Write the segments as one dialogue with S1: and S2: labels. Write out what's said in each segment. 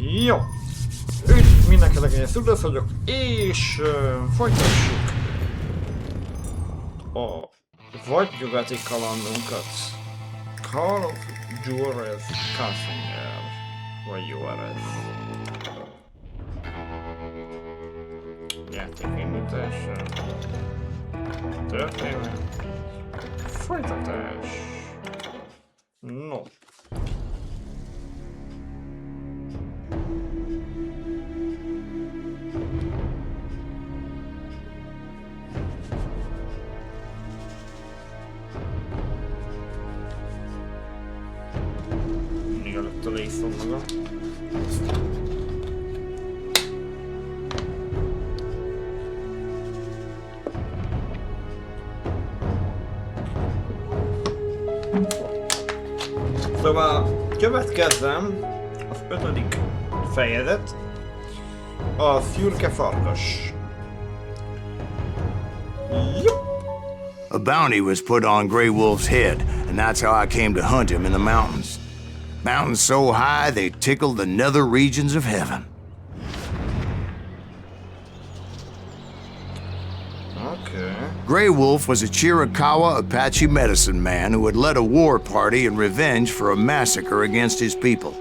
S1: Jó! Üdv mindenkinek, én Szürke vagyok, és folytassuk a vadnyugati kalandunkat. Call of Juarez Gunslinger, vagy Juarez. Játékindítás, történet, folytatás. No. Mielőtt le iszom magam. Szóval következzem az 5. fejezet, a szürke farkas.
S2: A bounty was put on Grey Wolf's head, and that's how I came to hunt him in the mountains. Mountains so high they tickled the nether regions of heaven.
S1: Okay.
S2: Grey Wolf was a Chiricahua Apache medicine man who had led a war party in revenge for a massacre against his people.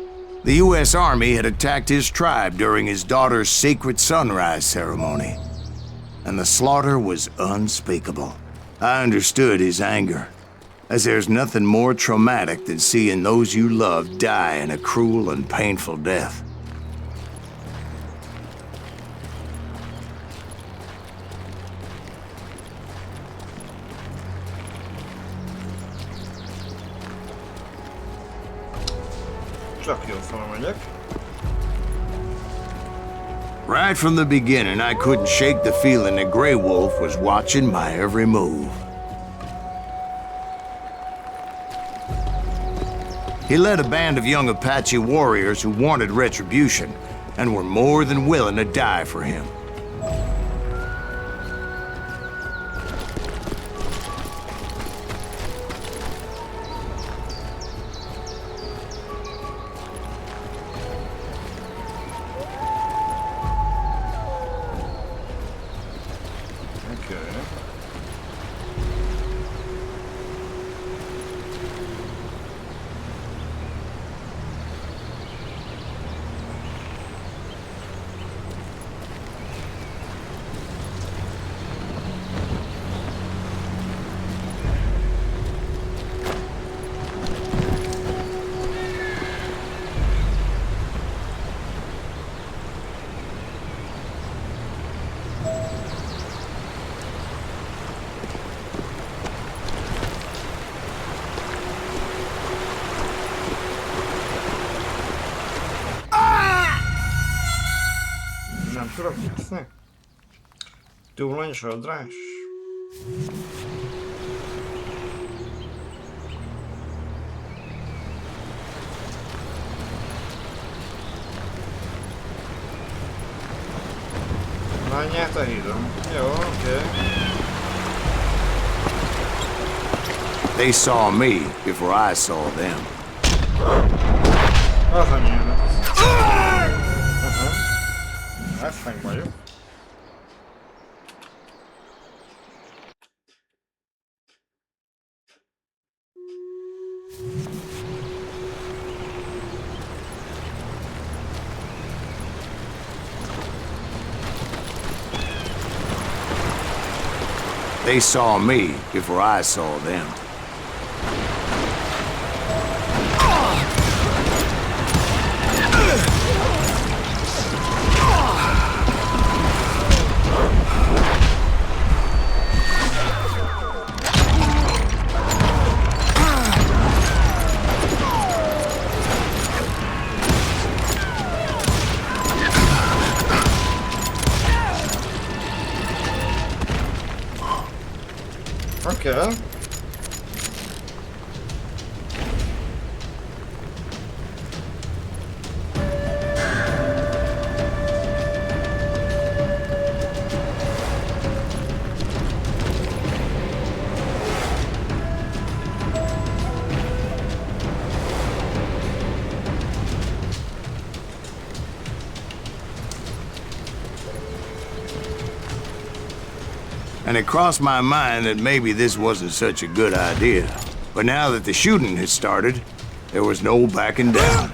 S2: The U.S. Army had attacked his tribe during his daughter's sacred sunrise ceremony, and the slaughter was unspeakable. I understood his anger, as there's nothing more traumatic than seeing those you love die in a cruel and painful death.
S1: Csak jól felmegyek.
S2: Right from the beginning, I couldn't shake the feeling that Grey Wolf was watching my every move. He led a band of young Apache warriors who wanted retribution and were more than willing to die for him.
S1: Nem tudok játszani? Túl nagy sodrás? Nagyját a hídom. Jó, oké.
S2: They saw me before I saw them.
S1: Az anyámat. Ezt megvagyok.
S2: They saw me before I saw them.
S1: Okay.
S2: and it crossed my mind that maybe this wasn't such a good idea. But now that the shooting had started, there was no backing down.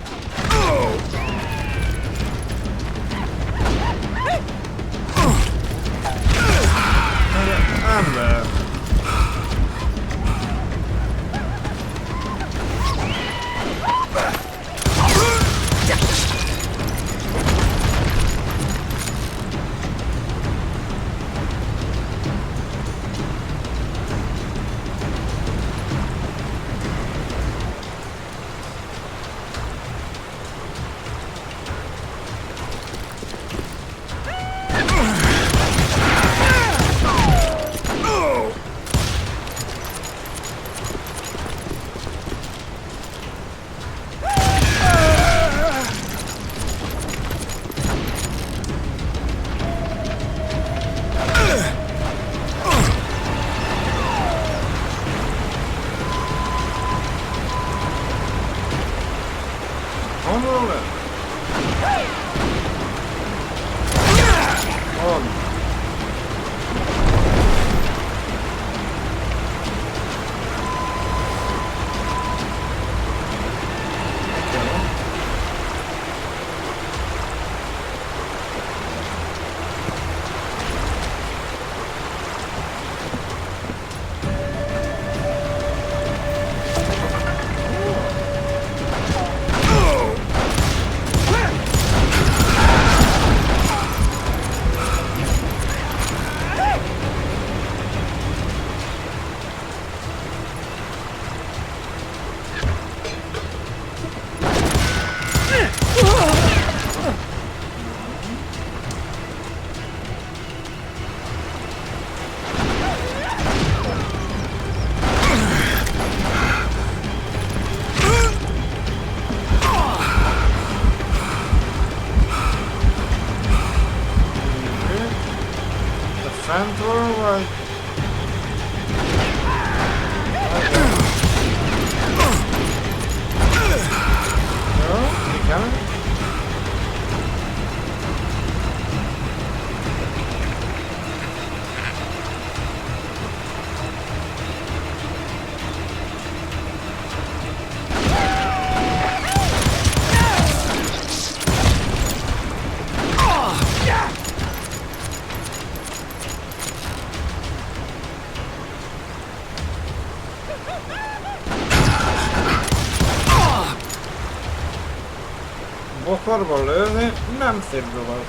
S1: Bokorba lőni nem szép dolog.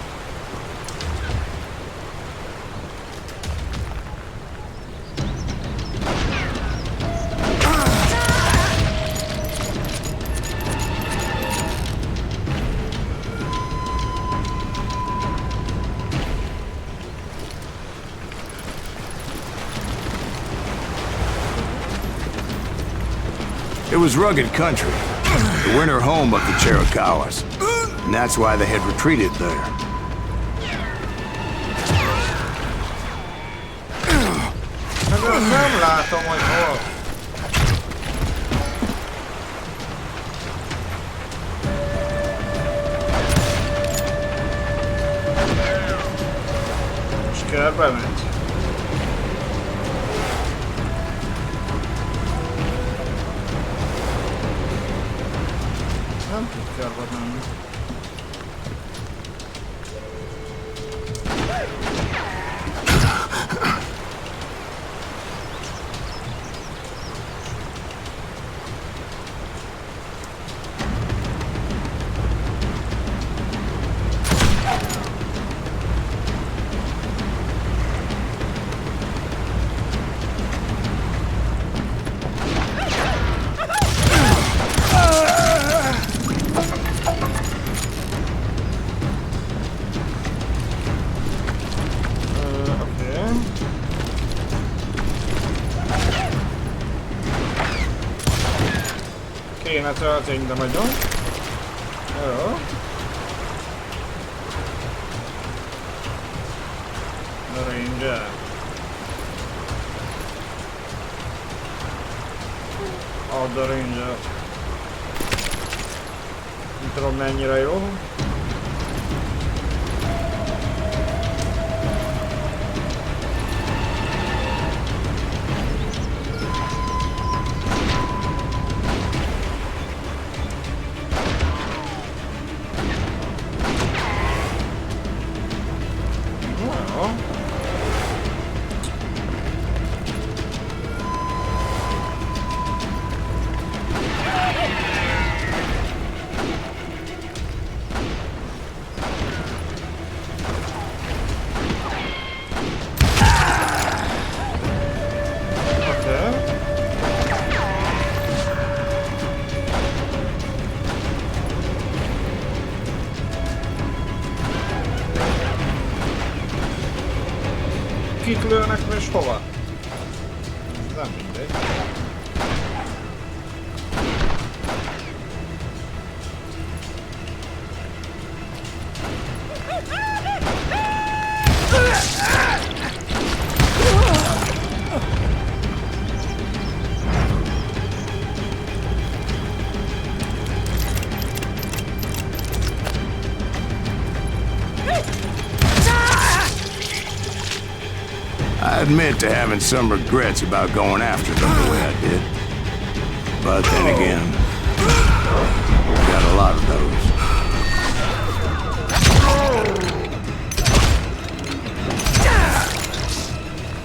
S2: It was rugged country, the winter home of the Chiricahuas, and that's why they had retreated there.
S1: Nem látom, hogy hol. Most körbe megy. Nem tud körbe menni. Kéne töltény, de nagyon. Jó. The Ranger. The Ranger. Nem tudom mennyire jó. kit lőnek és hova? Nem mindegy.
S2: I admit to having some regrets about going after them the way I did. But then again, got a lot of those.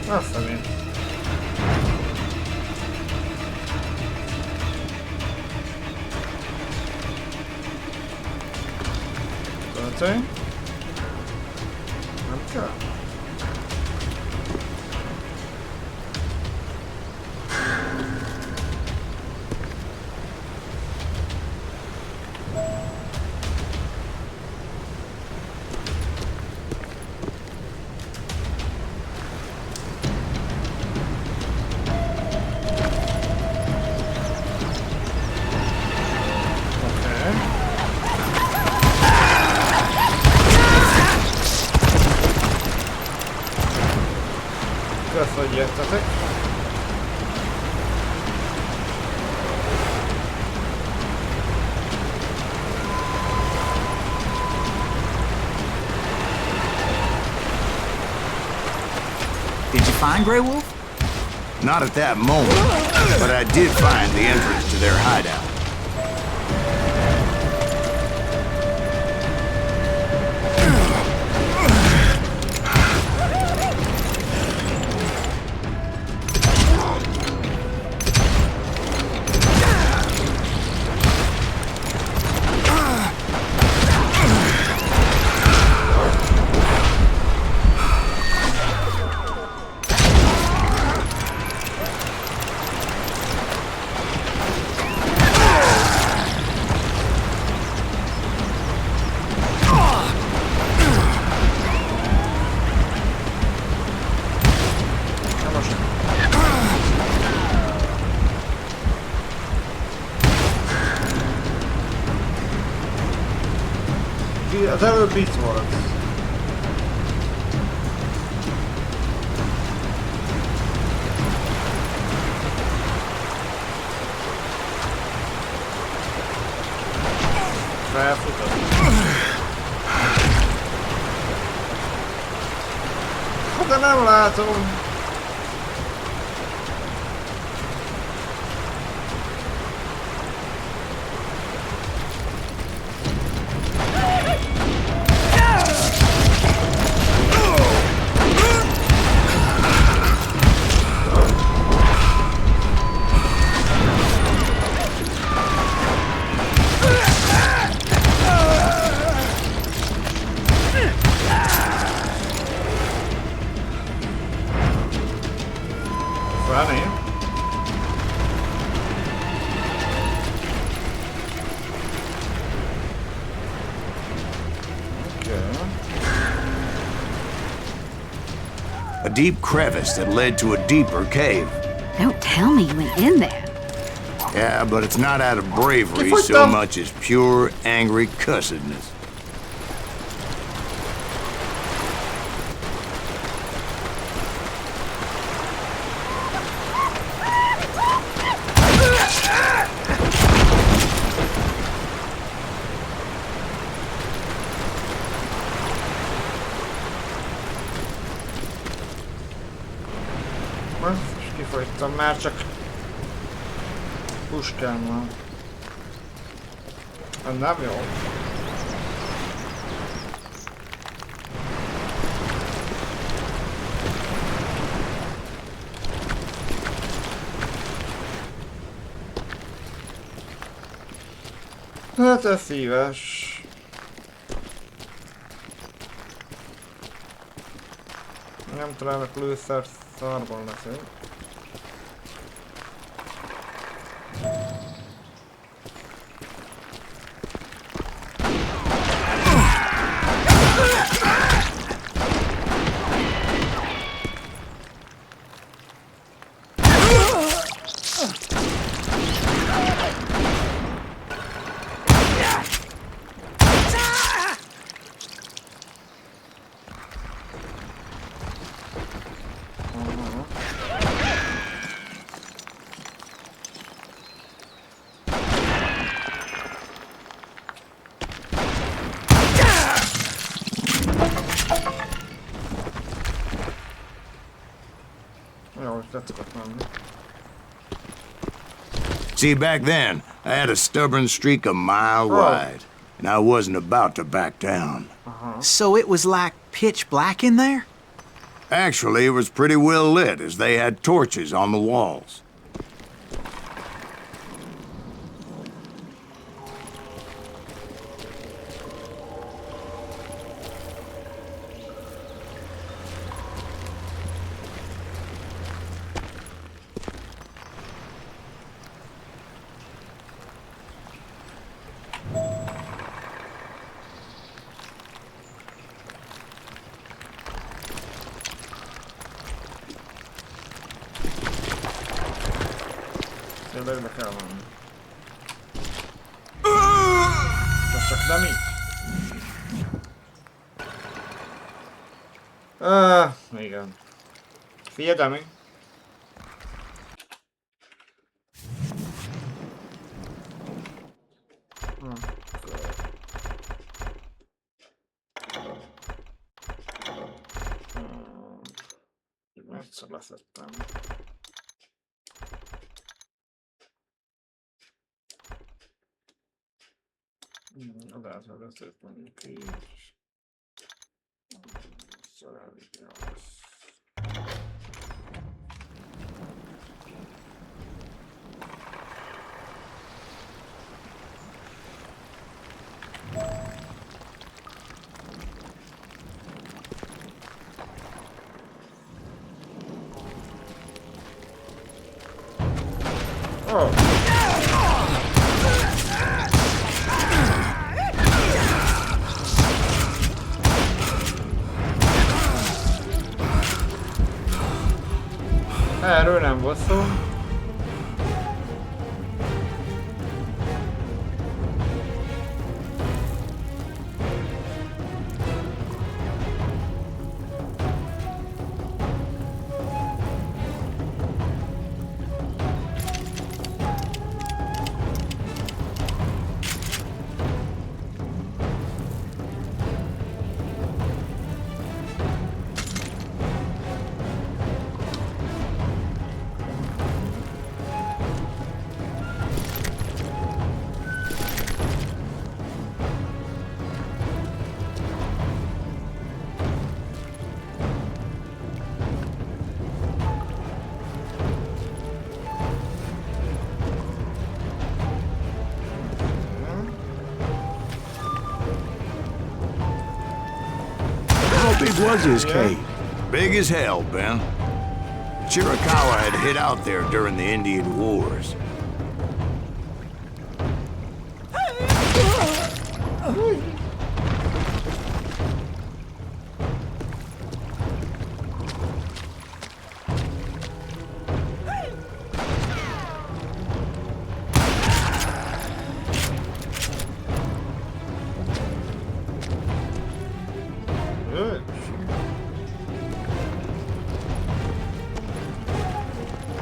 S1: Azt a mint. Töltőny? Nem kell. Kösz, hogy jöttetek.
S3: Did you find Grey Wolf?
S2: Not at that moment, but I did find the entrance to their hideout. Az előbb itt volt. Felfutott. De nem látom. Funny. Okay. A deep crevice that led to a deeper cave.
S4: Don't tell me you went in there.
S2: Yeah, but it's not out of bravery
S1: What
S2: so
S1: the-
S2: much as pure, angry cussedness.
S1: Most kifogytam, már csak puskám van. Ez nem jó. Hát ez szíves. Nem találok lőszer, szarban leszünk. szokott menni.
S2: See, back then, I had a stubborn streak a mile wide, and I wasn't about to back down.
S3: So it was like pitch black in there?
S2: Actually, it was pretty well lit, as they had torches on the walls.
S1: Tényleg be kell venni. De csak nem így. Igen. Figyelj, mi? Egyszer leszettem. Adásvezetőt mondjuk így. Szerelni kell. Oh. Erről nem volt szó.
S2: How big was his cave? Big as hell, Ben. Chiricahua had hid out there during the Indian Wars.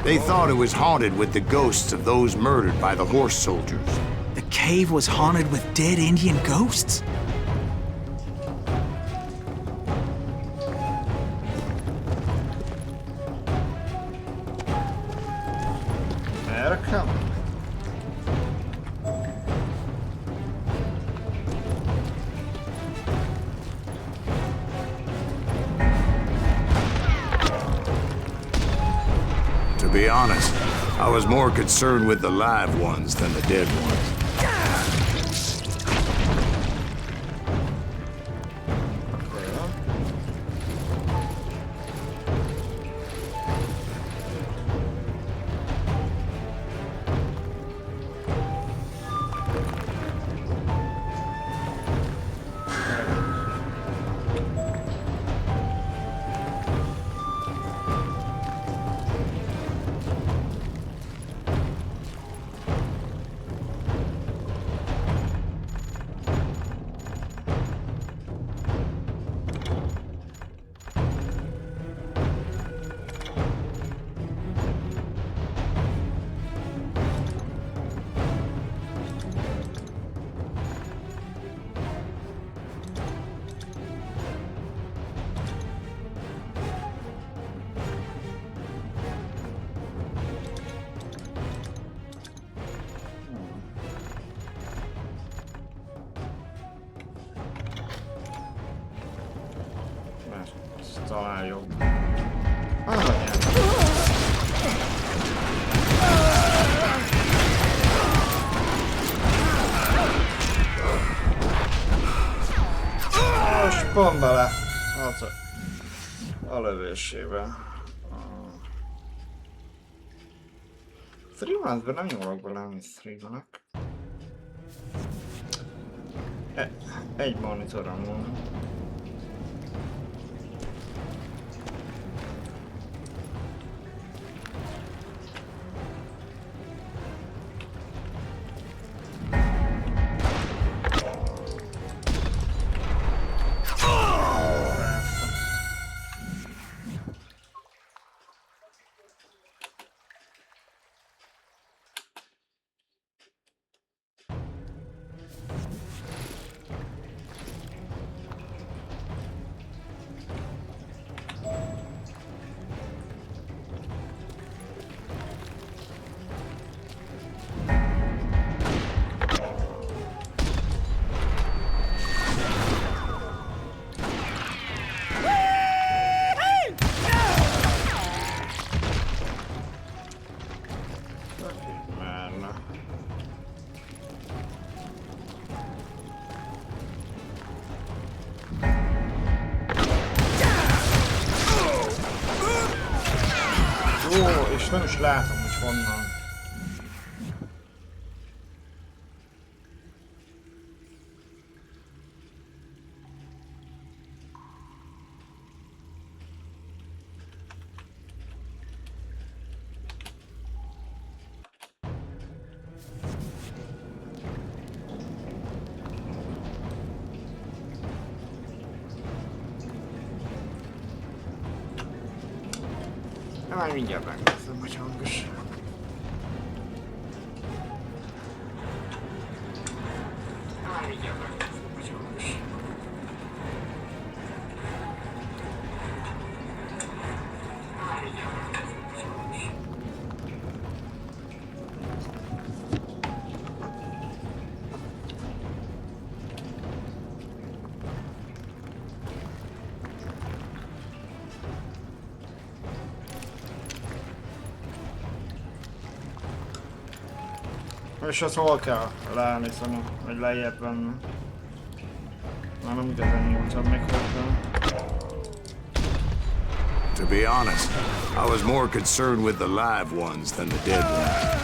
S2: They thought it was haunted with the ghosts of those murdered by the horse soldiers.
S3: The cave was haunted with dead Indian ghosts?
S1: Erre kell.
S2: To be honest, I was more concerned with the live ones than the dead ones.
S1: talán jobb. Anyám. Most pont bele a lövésébe. Streamlensben nem nyúlok bele, amit streamelek. Egy monitorom van. És nem is látom, hogy honnan. Már mindjárt megnézem, hogy hangos. Már mindjárt megnézem, hogy hangos. Már mindjárt megnézem, hogy hangos. És az hol kell leállítani, vagy lejjebb venni? Már nem igazán nyújtad még hozzá.
S2: To be honest, I was more concerned with the live ones than the dead ones.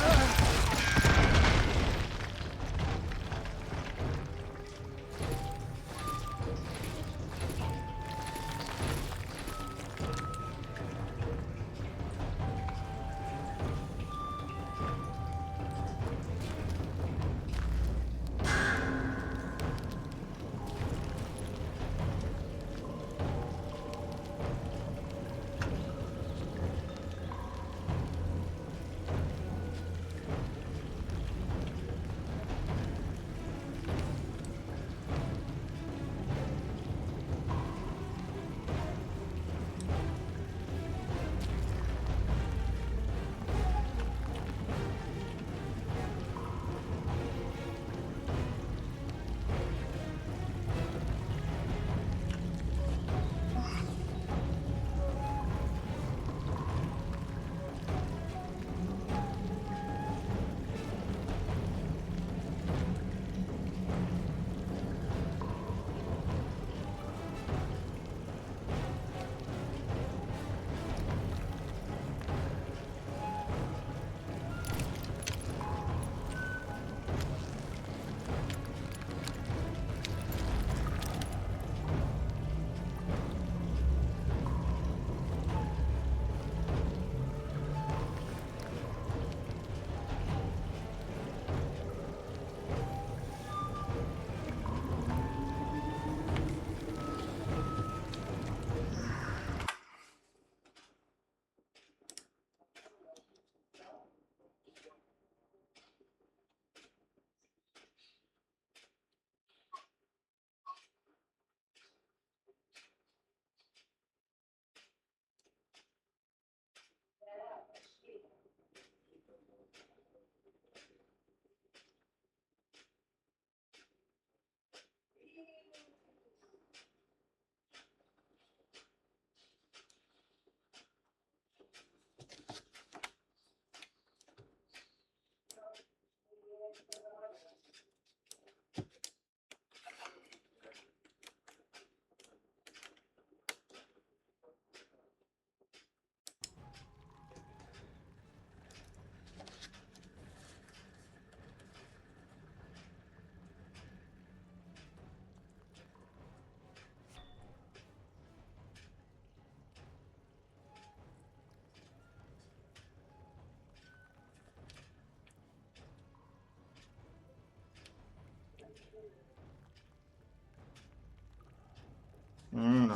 S1: Na.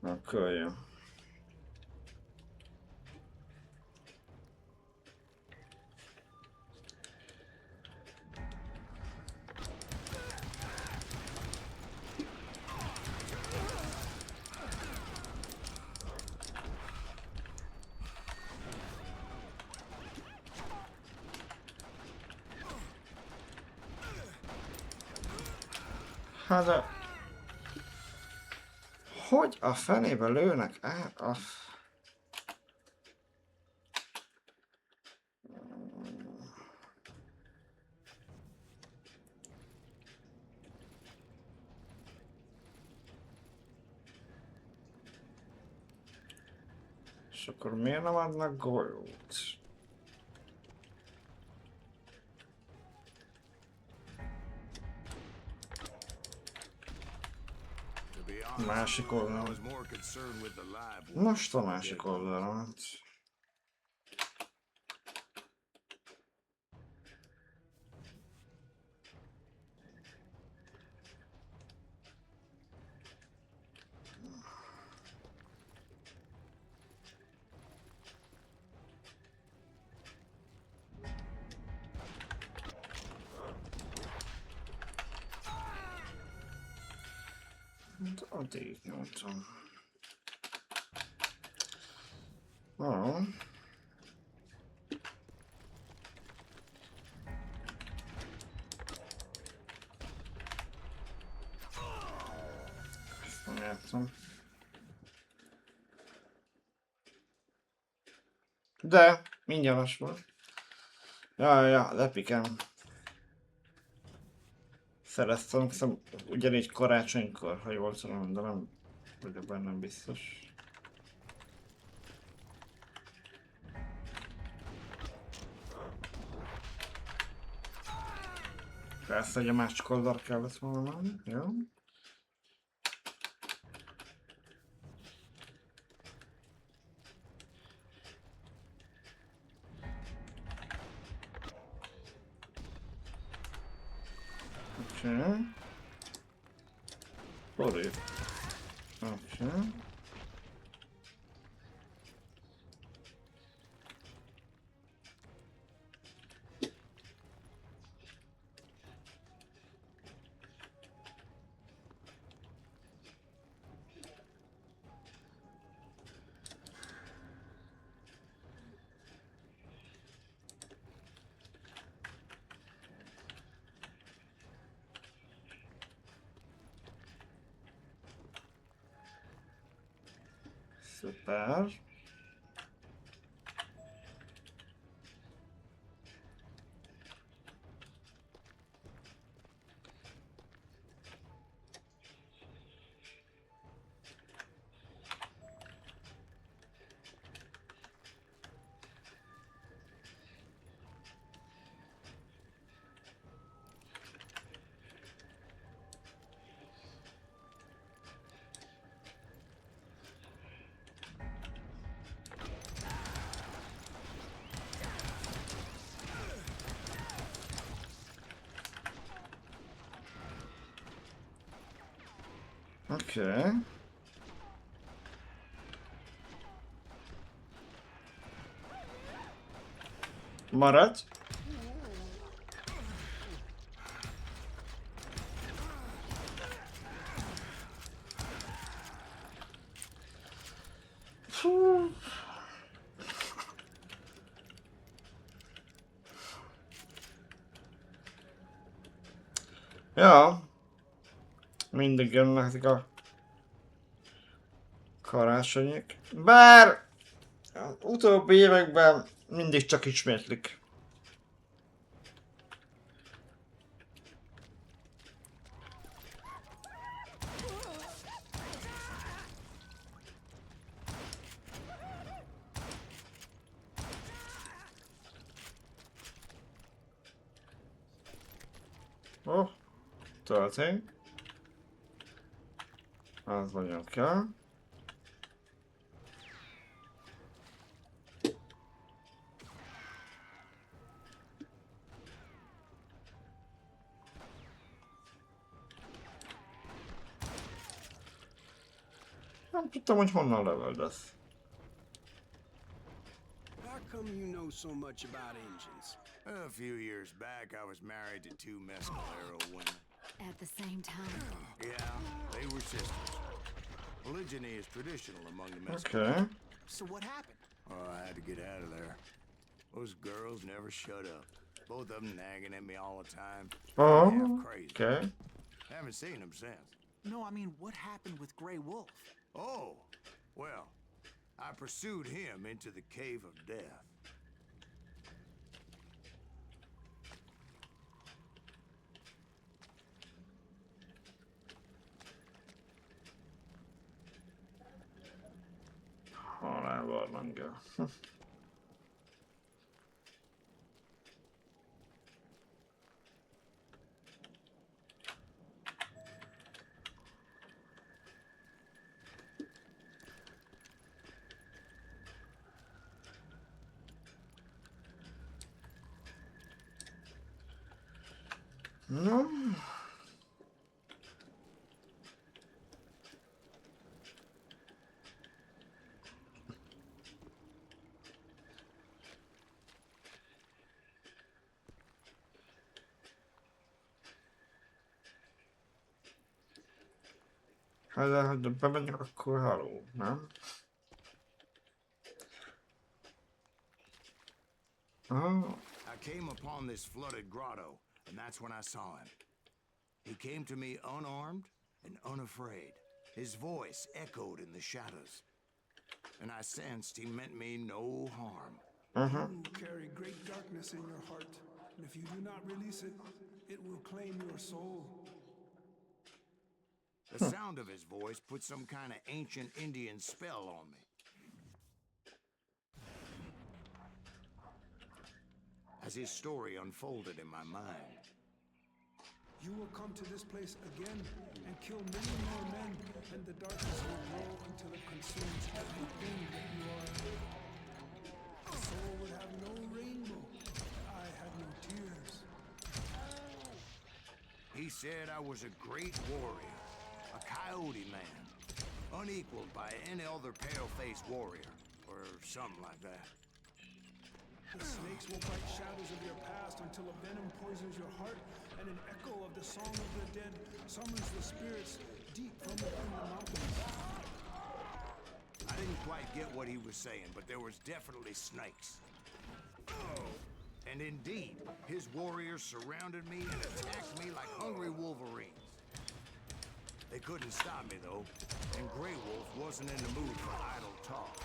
S1: Akkor jó. Hát de... Hogy a fenébe lőnek át a... És akkor miért nem adnak golyót? Másik oldalon. Most a másik oldalon. Addig nyújtom. Ezt nem értem. De, mindjárt volt. Ja, lepikem. Szereztem, hiszem ugyanígy karácsonykor, ha jól tudom, de nem vagyok benne biztos. Persze, hogy a másik oldal kellett volna, jó? Okay. Sorry. Okay. Szuper. Okay. Maradj. Fú. Ja. Mindig jönnek a karácsonyok. Bár az utóbbi években mindig csak ismétlik. Oh, történt. Az nagyon kell. Nem tudtam, hogy honnan leveldesz.
S5: How come you know so much about engines?
S2: A few years back, I was married to two mescalero women.
S4: At the same time.
S2: Yeah, they were sisters. Polygyny is traditional among the mescalero.
S1: Okay.
S3: So what happened?
S2: Oh, I had to get out of there. Those girls never shut up. Both of them nagging at me all the time.
S1: Oh,
S2: Half crazy.
S1: okay.
S2: Haven't seen them since.
S3: No, I mean, what happened with Grey Wolf?
S2: Oh, well, I pursued him into the Cave of Death.
S1: Halálbarlanga. No. Hát de bemegyek, akkor haló, nem? Oh.
S2: I came upon this flooded grotto, and that's when I saw him. He came to me unarmed and unafraid. His voice echoed in the shadows, and I sensed he meant me no harm.
S5: You carry great darkness in your heart, and if you do not release it, it will claim your soul.
S2: The sound of his voice put some kind of ancient Indian spell on me. As his story unfolded in my mind,
S5: You will come to this place again and kill many more men, and the darkness will grow until it consumes everything that you are. The soul would have no rainbow, I had no tears.
S2: he said I was a great warrior, a coyote man, unequaled by any other pale-faced warrior, or something like that.
S5: The snakes will bite shadows of your past until a venom poisons your heart, and an echo of the song of the dead summons the spirits deep from within the mountains.
S2: I didn't quite get what he was saying, but there was definitely snakes. And indeed, his warriors surrounded me and attacked me like hungry wolverines. They couldn't stop me, though, and Grey Wolf wasn't in the mood for idle talk.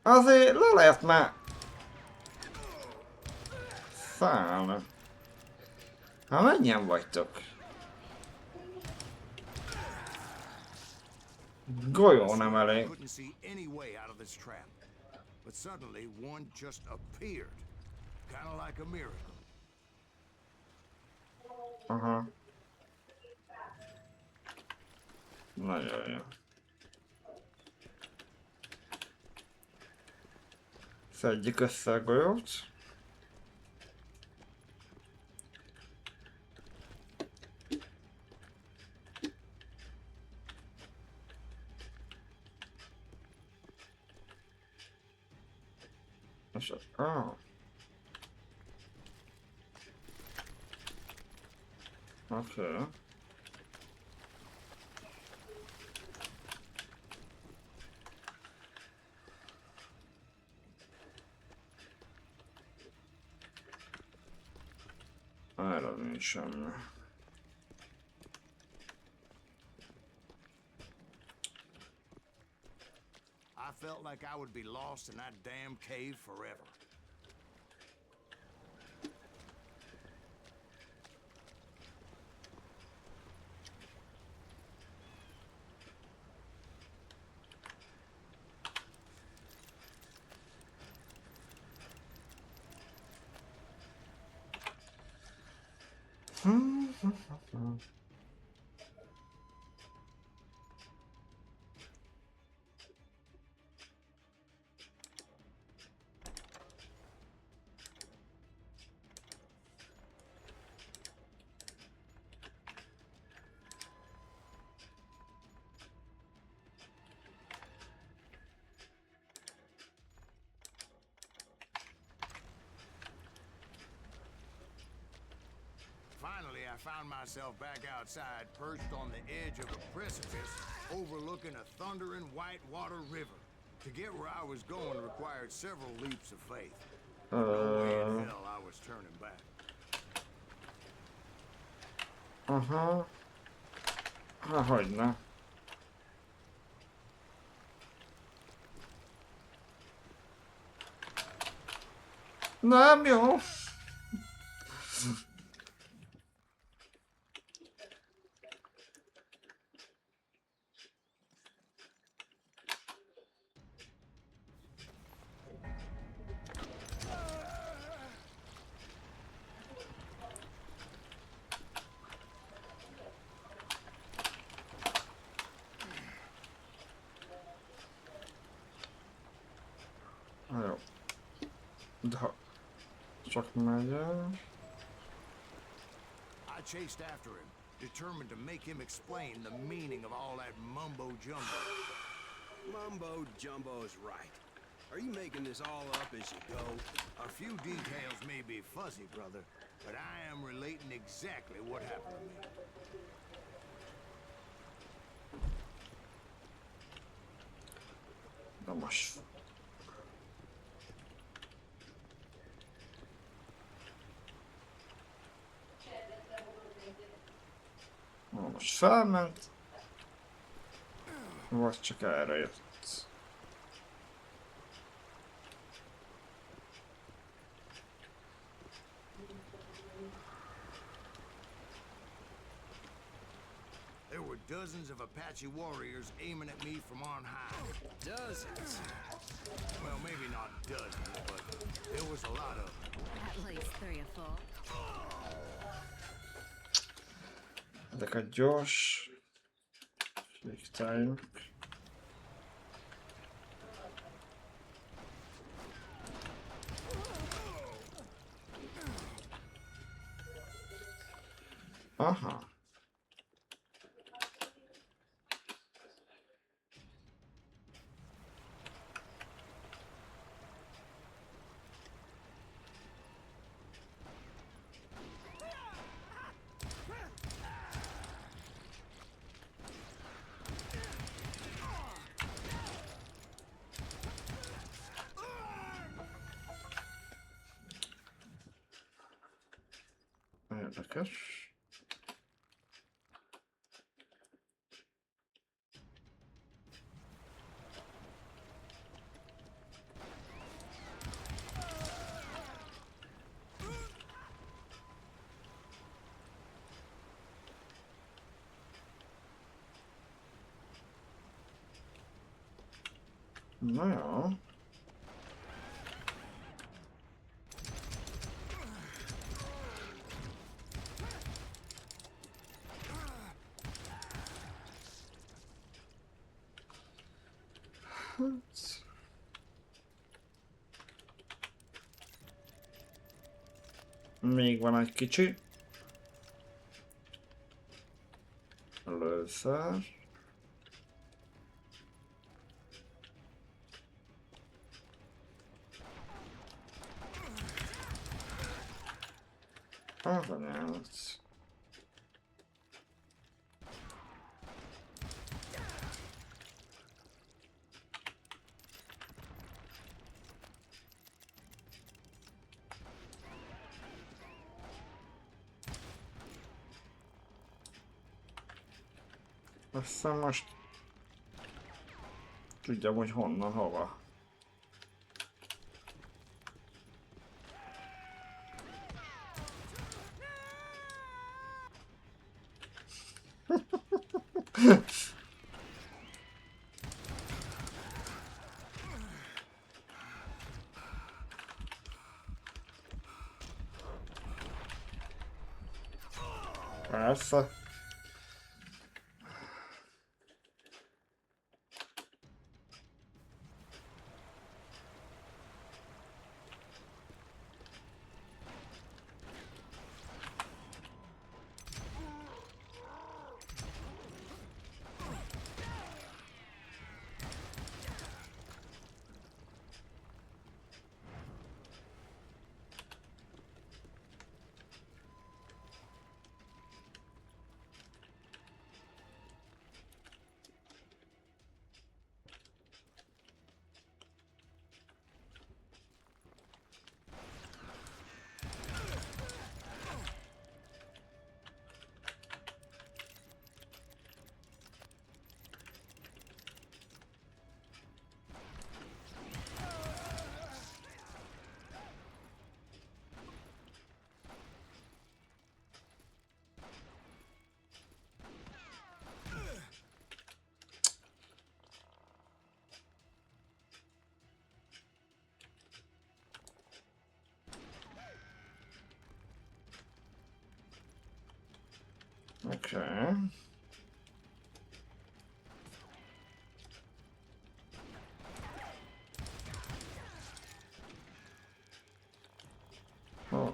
S1: Azért le lehetne szállni. Hát mennyien vagytok? Golyó nem
S2: I
S1: elég.
S2: couldn't see any way out of this trap, but suddenly one just appeared, kind of like a miracle.
S1: Aha. Nagyon jó. Szedjük össze a golyót. És Oké. Erre nincs semmi.
S2: I felt like I would be lost in that damn cave forever. Finally, I found myself back outside, perched on the edge of a precipice, overlooking a thundering whitewater river. To get where I was going required several leaps of faith. No way in hell I was turning back.
S1: Aha. Hogyne. Nem jó. Jó. De ha csak megy el.
S2: I chased after him, determined to make him explain the meaning of all that mumbo-jumbo.
S6: Mumbo-jumbo's right. Are you making this all up as you go?
S2: A few details may be fuzzy, brother, but I am relating exactly what happened to me.
S1: Na most. Most felment. Vagy csak erre jött.
S2: There were dozens of Apache warriors aiming at me from on high.
S6: Dozens.
S2: Well, maybe not dozens, but there was a lot of them.
S4: At least 3 or 4.
S1: Ezeket gyors. Végtájunk. Aha. Érdekes. Na jó. Még van egy kicsi. Először. Az anyálat. Azt hiszem most tudjam, hogy honnan, hova. Persze. Okay. Oh.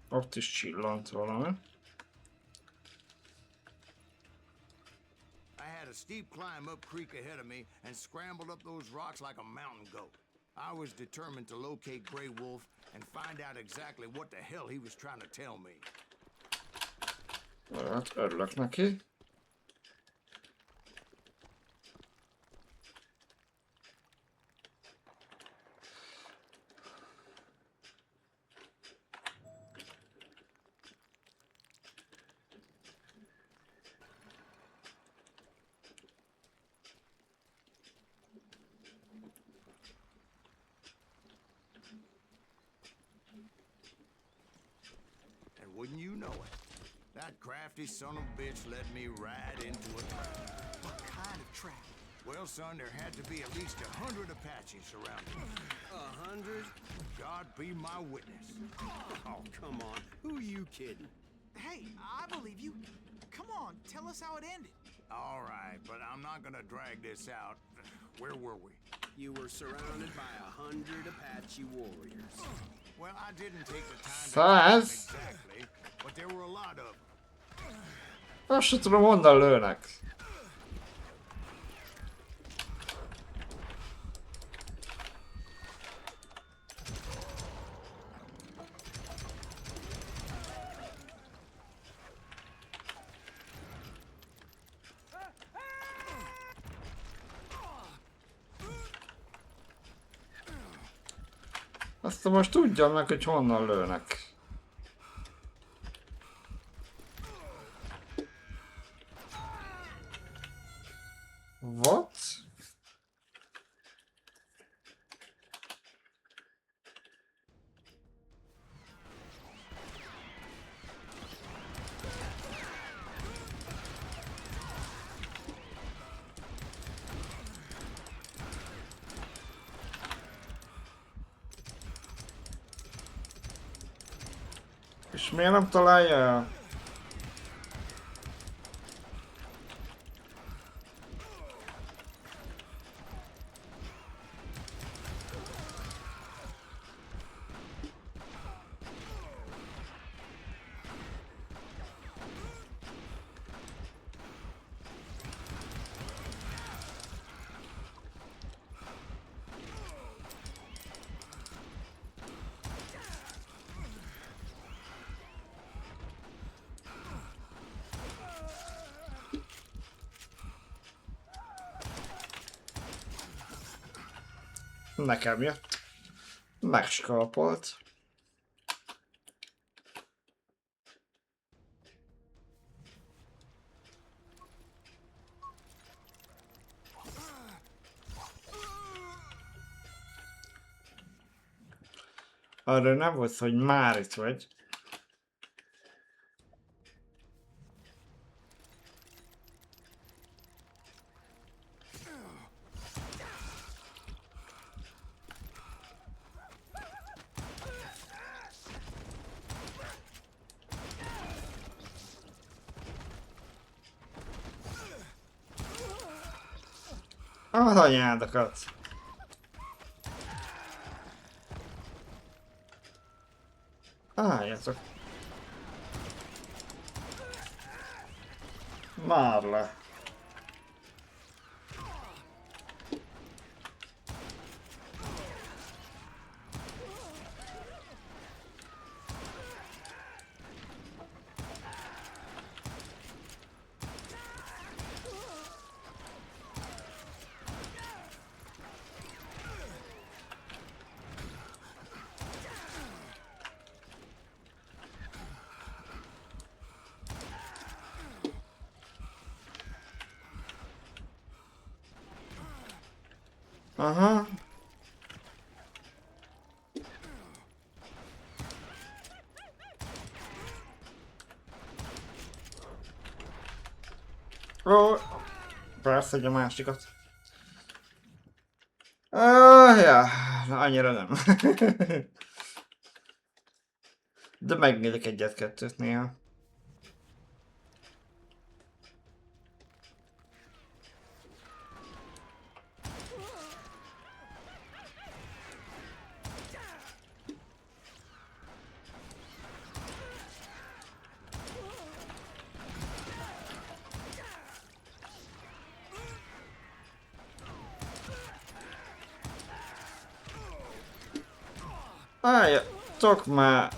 S1: Ott is csillant valami.
S2: I had a steep climb up creek ahead of me and scrambled up those rocks like a mountain goat. I was determined to locate Grey Wolf and find out exactly what the hell he was trying to tell me.
S1: Hát örülök neki.
S2: And wouldn't you know it, that crafty son of a bitch led me right into a trap.
S3: What kind of trap?
S2: Well, son, there had to be at least 100 Apaches surrounding me.
S6: 100?
S2: God be my witness.
S6: Oh, come on. Who are you kidding?
S3: Hey, I believe you. Come on, tell us how it ended.
S2: All right, but I'm not gonna drag this out. Where were we?
S6: You were surrounded by 100 Apache warriors.
S2: Well, I didn't take the time to
S1: Száz?
S2: exactly, but there were a lot of them.
S1: Azt se tudom, honnan lőnek. Azt most tudjam meg, hogy honnan lőnek. What? És miért nem találja el? Nekem jött. Megskalpolt. Arra nem volt, hogy már itt vagy. Az anyádakat. Álljatok. Már le. Aha. Ó, persze, hogy a másikat. Ja, annyira nem. De megnézek egyet-kettőt néha. Álljatok már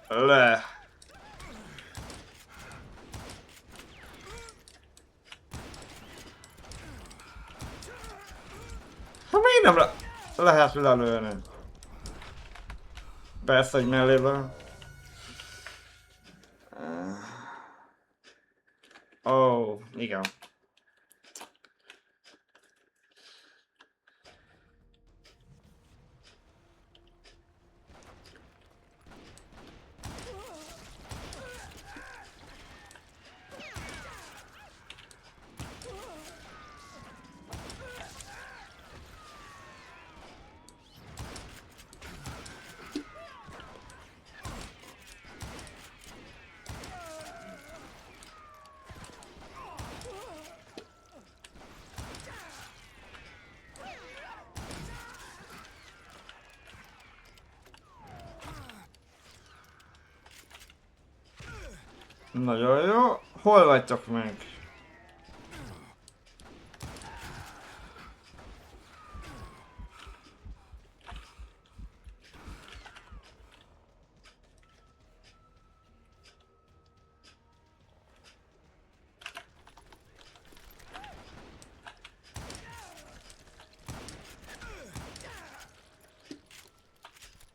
S1: le. Ha miért nem lehet lelőni? Persze, hogy mellébe. Ó, igen. Nagyon jó. Hol vagytok meg?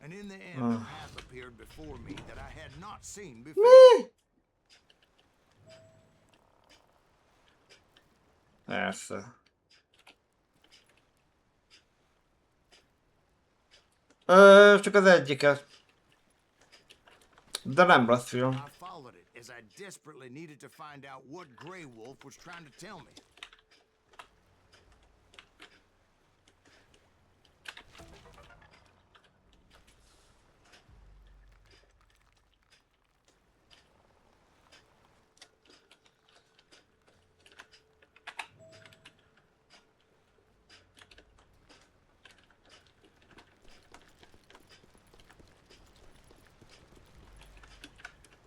S2: And in the end, a path appeared before me that I had not seen before.
S1: Persze. Csak az egyiket. De nem rossz film.
S2: I followed it as I desperately needed to find out what Grey Wolf was trying to tell me.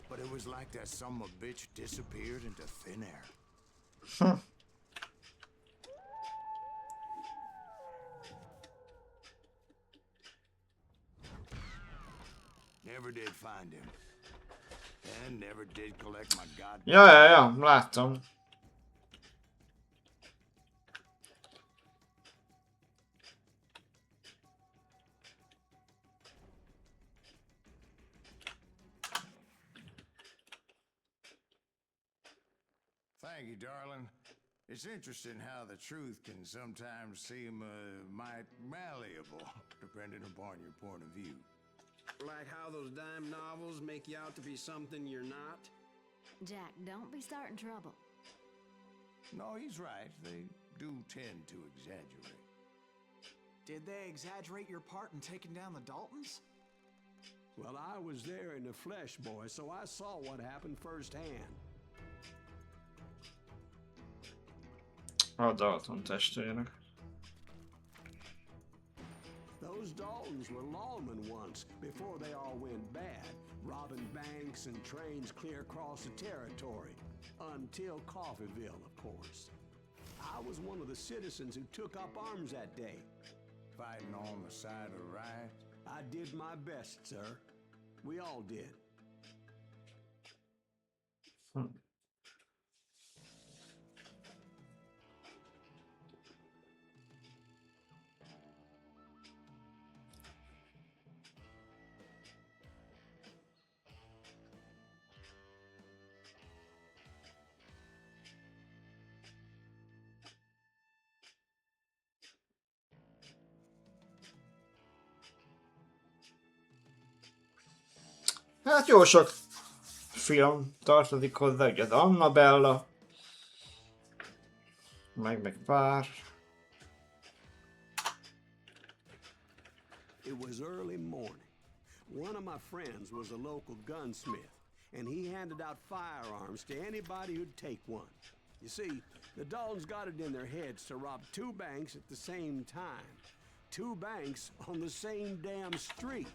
S2: But it was like that son of a bitch disappeared into thin air. Never did find him. And never did collect my goddamn...
S1: Ja, láttam.
S2: Thank you, darling. It's interesting how the truth can sometimes seem might malleable, depending upon your point of view.
S6: Like how those dime novels make you out to be something you're not?
S4: Jack, don't be starting trouble.
S2: No, he's right. They do tend to exaggerate.
S3: Did they exaggerate your part in taking down the Daltons?
S5: Well, I was there in the flesh, boy, so I saw what happened firsthand.
S1: A Dalton testvérek.
S6: Those Daltons were lawmen once, before they all went bad, robbing banks and trains clear across the territory. Until Coffeeville, of course. I was one of the citizens who took up arms that day.
S2: Fighting on the side of the right?
S6: I did my best, sir. We all did.
S1: Hát jó sok film tartozik hozzá, ugye az Annabella, meg pár.
S6: It was early morning. One of my friends was a local gunsmith, and he handed out firearms to anybody who'd take one. You see, the Daltons got it in their heads to rob 2 banks at the same time. 2 banks on the same damn street.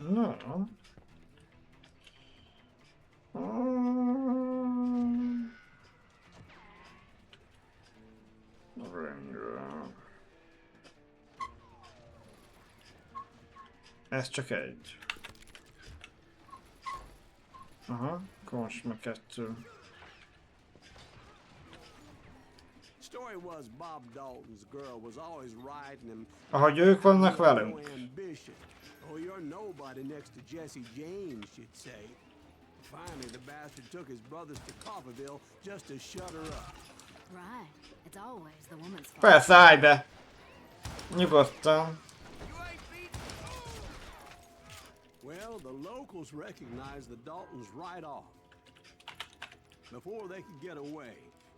S1: No. Ez csak egy. Aha, akkor most meg 2.
S6: Story was Bob Dalton's girl was always writing him.
S1: Ahogy ők vannak
S6: No
S1: velünk.
S6: ambition. Oh, you're nobody next to Jesse James, she'd say. Finally, the bastard took his brothers to Coffeeville just to shut her up.
S4: Right. It's always the woman's fault.
S1: Persze, állj be! Nyugodtan.
S6: Well, the locals recognized the Daltons right off. Before they could get away,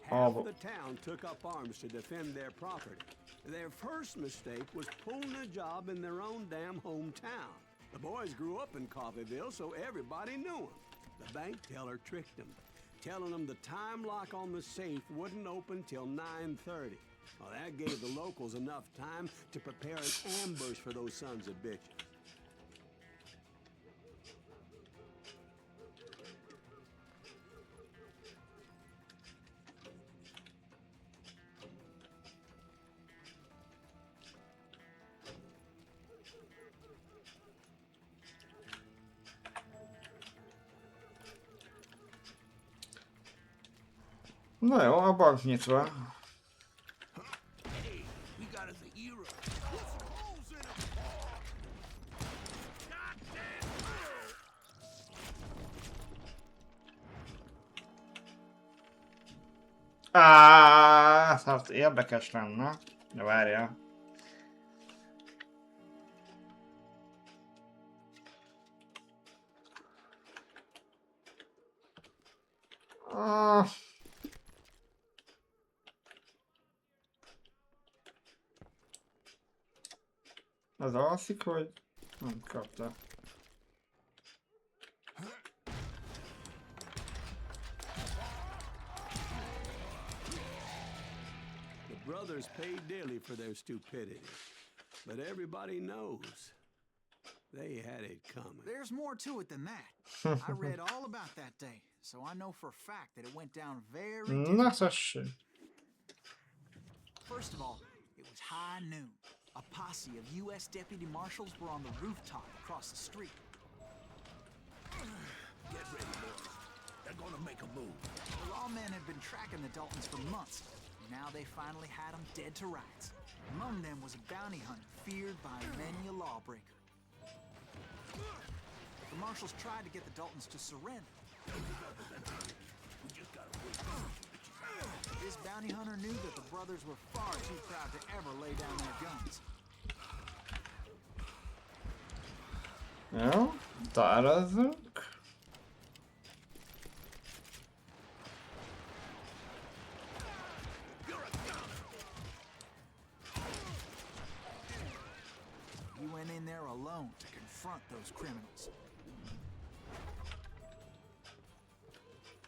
S6: half
S1: Oh.
S6: the town took up arms to defend their property. Their first mistake was pulling a job in their own damn hometown. The boys grew up in Coffeeville, so everybody knew them. The bank teller tricked them, telling them the time lock on the safe wouldn't open till 9:30. Well, that gave the locals enough time to prepare an ambush for those sons of bitches.
S1: Na jó, a bank nyitva. Hát érdekes lenne. De várjál. Az alszik, hogy nem kapta.
S6: The brothers paid dearly for their stupidity, but everybody knows they had it coming.
S3: There's more to it than that. I read all about that day, so I know for a fact that it went down very
S1: Na,
S3: differently.
S1: tessék.
S3: First of all, it was high noon. A posse of U.S. deputy marshals were on the rooftop across the street.
S6: Get ready, boys. They're gonna make a move.
S3: The lawmen had been tracking the Daltons for months. Now they finally had them dead to rights. Among them was a bounty hunter feared by many a lawbreaker. The marshals tried to get the Daltons to surrender. This bounty hunter knew that the brothers were far too proud to ever lay down their guns.
S1: Jó, tárazzunk.
S3: He went in there alone to confront those criminals.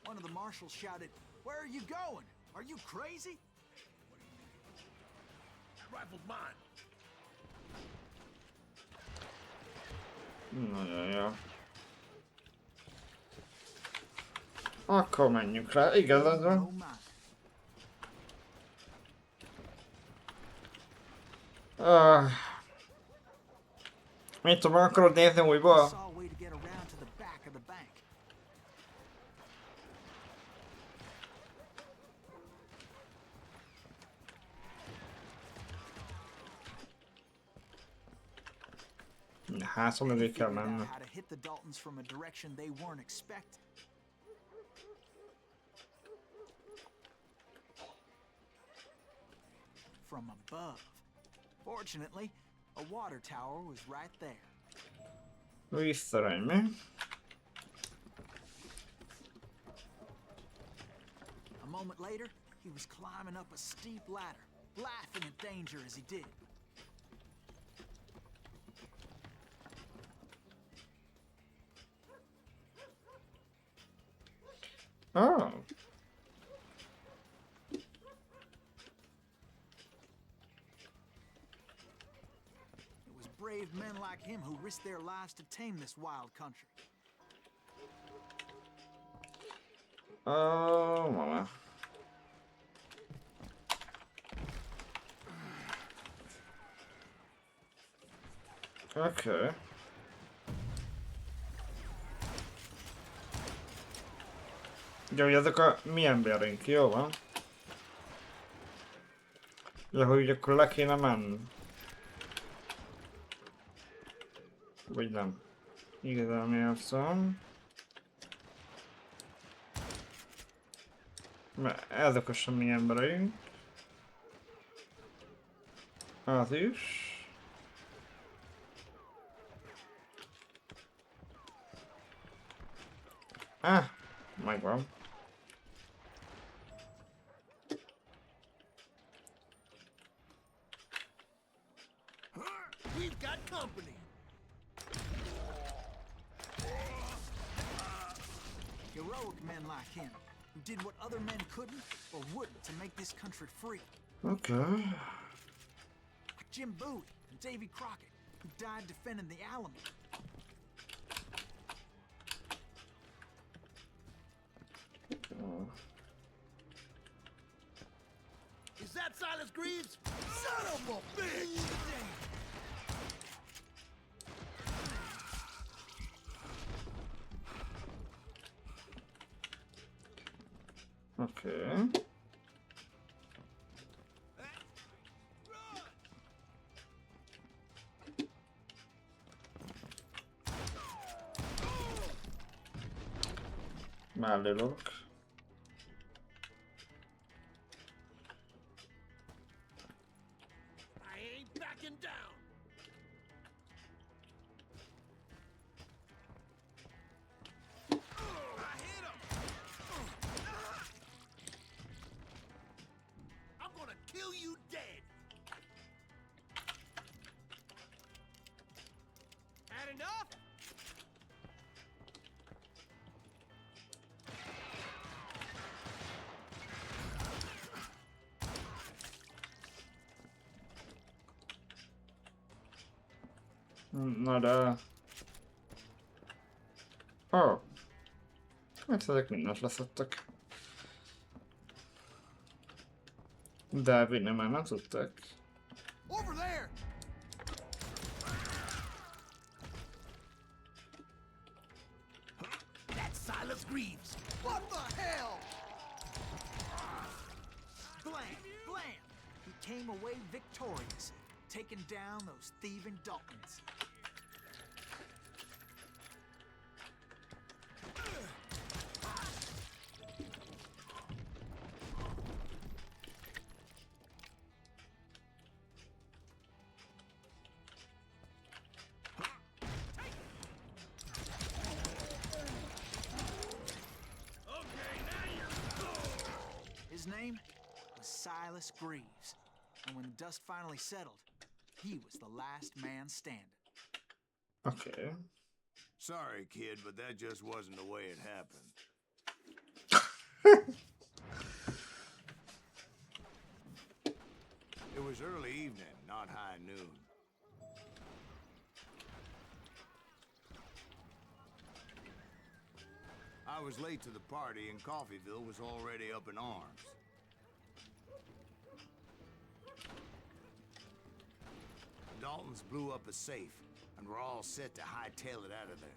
S3: One of the marshals shouted, "Where are you going? Are you crazy?"
S6: That rifle's mine.
S1: Ja. Akkor menjünk rá, igazad
S3: No
S1: van.
S3: mine.
S1: Mit tudom, akarod nézni
S3: I
S1: újból?
S3: saw a way to get around to the back of the bank.
S1: Hátra mögé kell
S3: Figured out
S1: menni.
S3: how to hit the Daltons from a direction they weren't expecting. From above. Fortunately, a water tower was right there.
S1: Visszarány mi?
S3: A moment later, he was climbing up a steep ladder, laughing at danger as he did.
S1: Oh.
S3: It was brave men like him who risked their lives to tame this wild country.
S1: Oh, mama. Okay. Ugye, hogy ezek a mi emberünk, jó van? Ja, hogy akkor le kéne menni. Vagy nem. Igazán értem. Mert ezek a semmi embereink. Az is. Megvan.
S6: We've got company.
S3: Heroic men like him, who did what other men couldn't or wouldn't to make this country free.
S1: Okay.
S3: Like Jim Bowie and Davy Crockett, who died defending the Alamo.
S6: Is that Silas Greaves? Son of a bitch!
S1: Okay. Mellé lövök.
S6: I ain't backing down. I hit him. I'm gonna kill you dead. Had enough?
S1: Na de... Oh. Hát ezek mindent leszettek. De vinni már nem tudtak.
S6: Over there. That's Silas Greaves. What the hell?
S3: Blam! Blam! He came away victorious, taking down those thieving Daltons. His name was Silas Greaves, and when the dust finally settled, he was the last man standing.
S1: Okay.
S2: Sorry, kid, but that just wasn't the way it happened. It was early evening, not high noon. I was late to the party and Coffeyville was already up in arms. The Daltons blew up a safe and were all set to hightail it out of there.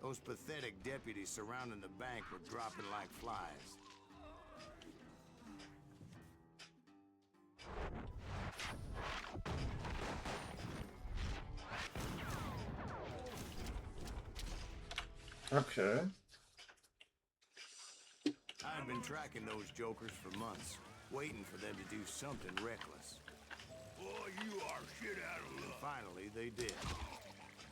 S2: Those pathetic deputies surrounding the bank were dropping like flies.
S1: Okay.
S2: I'd been tracking those jokers for months, waiting for them to do something reckless. Boy, you are shit out of luck. Finally, they did.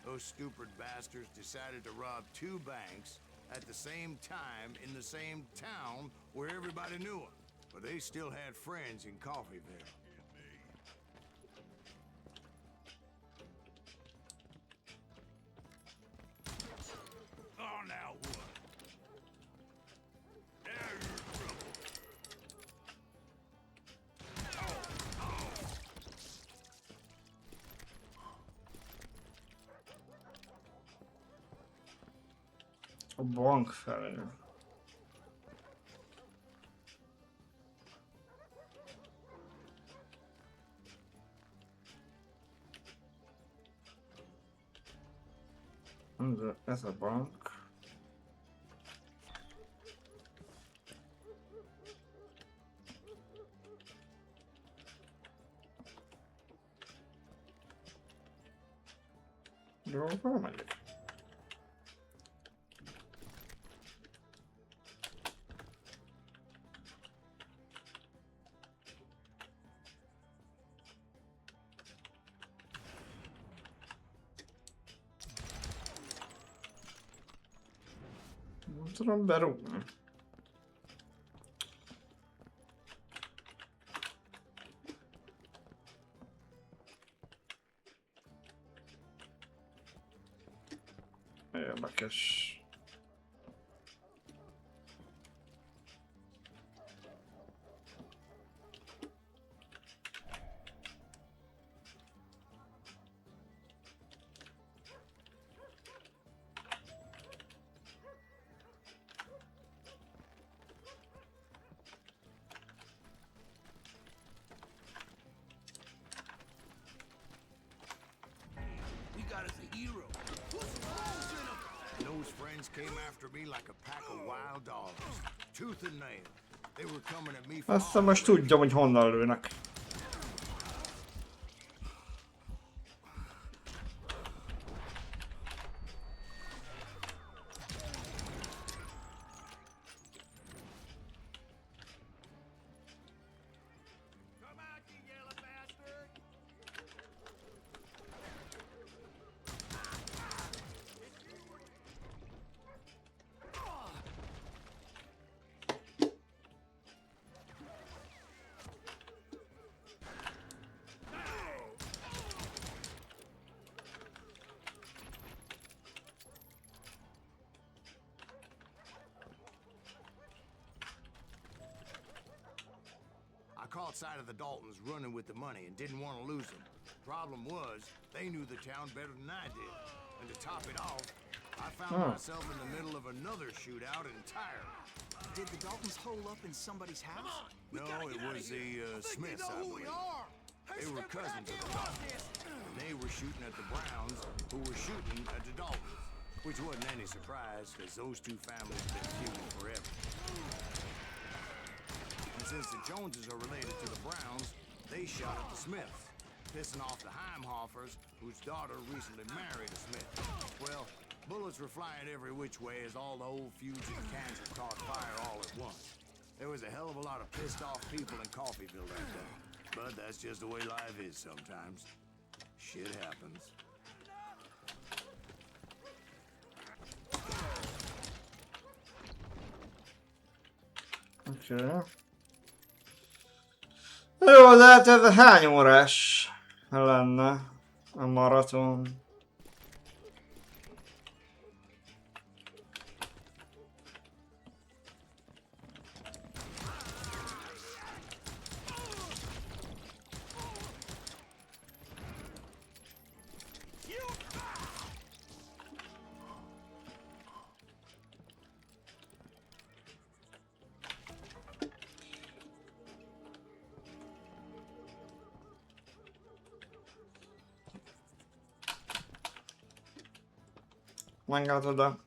S2: Those stupid bastards decided to rob 2 banks at the same time in the same town where everybody knew them. But they still had friends in Coffeyville. Oh, now what? Now you're in trouble.
S1: A bank felé. Ez a bank. Jó, hol megyek? Nem tudom berúgni. Érdekes.
S2: We got us a hero. Those friends came after me like a pack of wild dogs, tooth and nail. They were coming at me from
S1: Azt hiszem most tudja, hogy honnan lőnek.
S2: Come out, you yellow bastard! I caught sight of the Daltons running with the money and didn't want to lose them. Problem was, they knew the town better than I did. And to top it off, I found myself in the middle of another shootout entirely.
S3: Did the Daltons hole up in somebody's house?
S2: No, it was the Smiths, I believe. They were cousins of the Daltons. And they were shooting at the Browns, who were shooting at the Daltons. Which wasn't any surprise, because those 2 families have been feuding forever. And since the Joneses are related to the Browns, they shot at the Smiths, pissing off the Heimhoffers, whose daughter recently married a Smith. Well, bullets were flying every which way as all the old feuds in Kansas caught fire all at once. There was a hell of a lot of pissed off people in Coffeyville that day. But that's just the way life is sometimes. Shit happens.
S1: Okay. Jó, de hát ez hány órás lenne a maraton? Menjhet oda.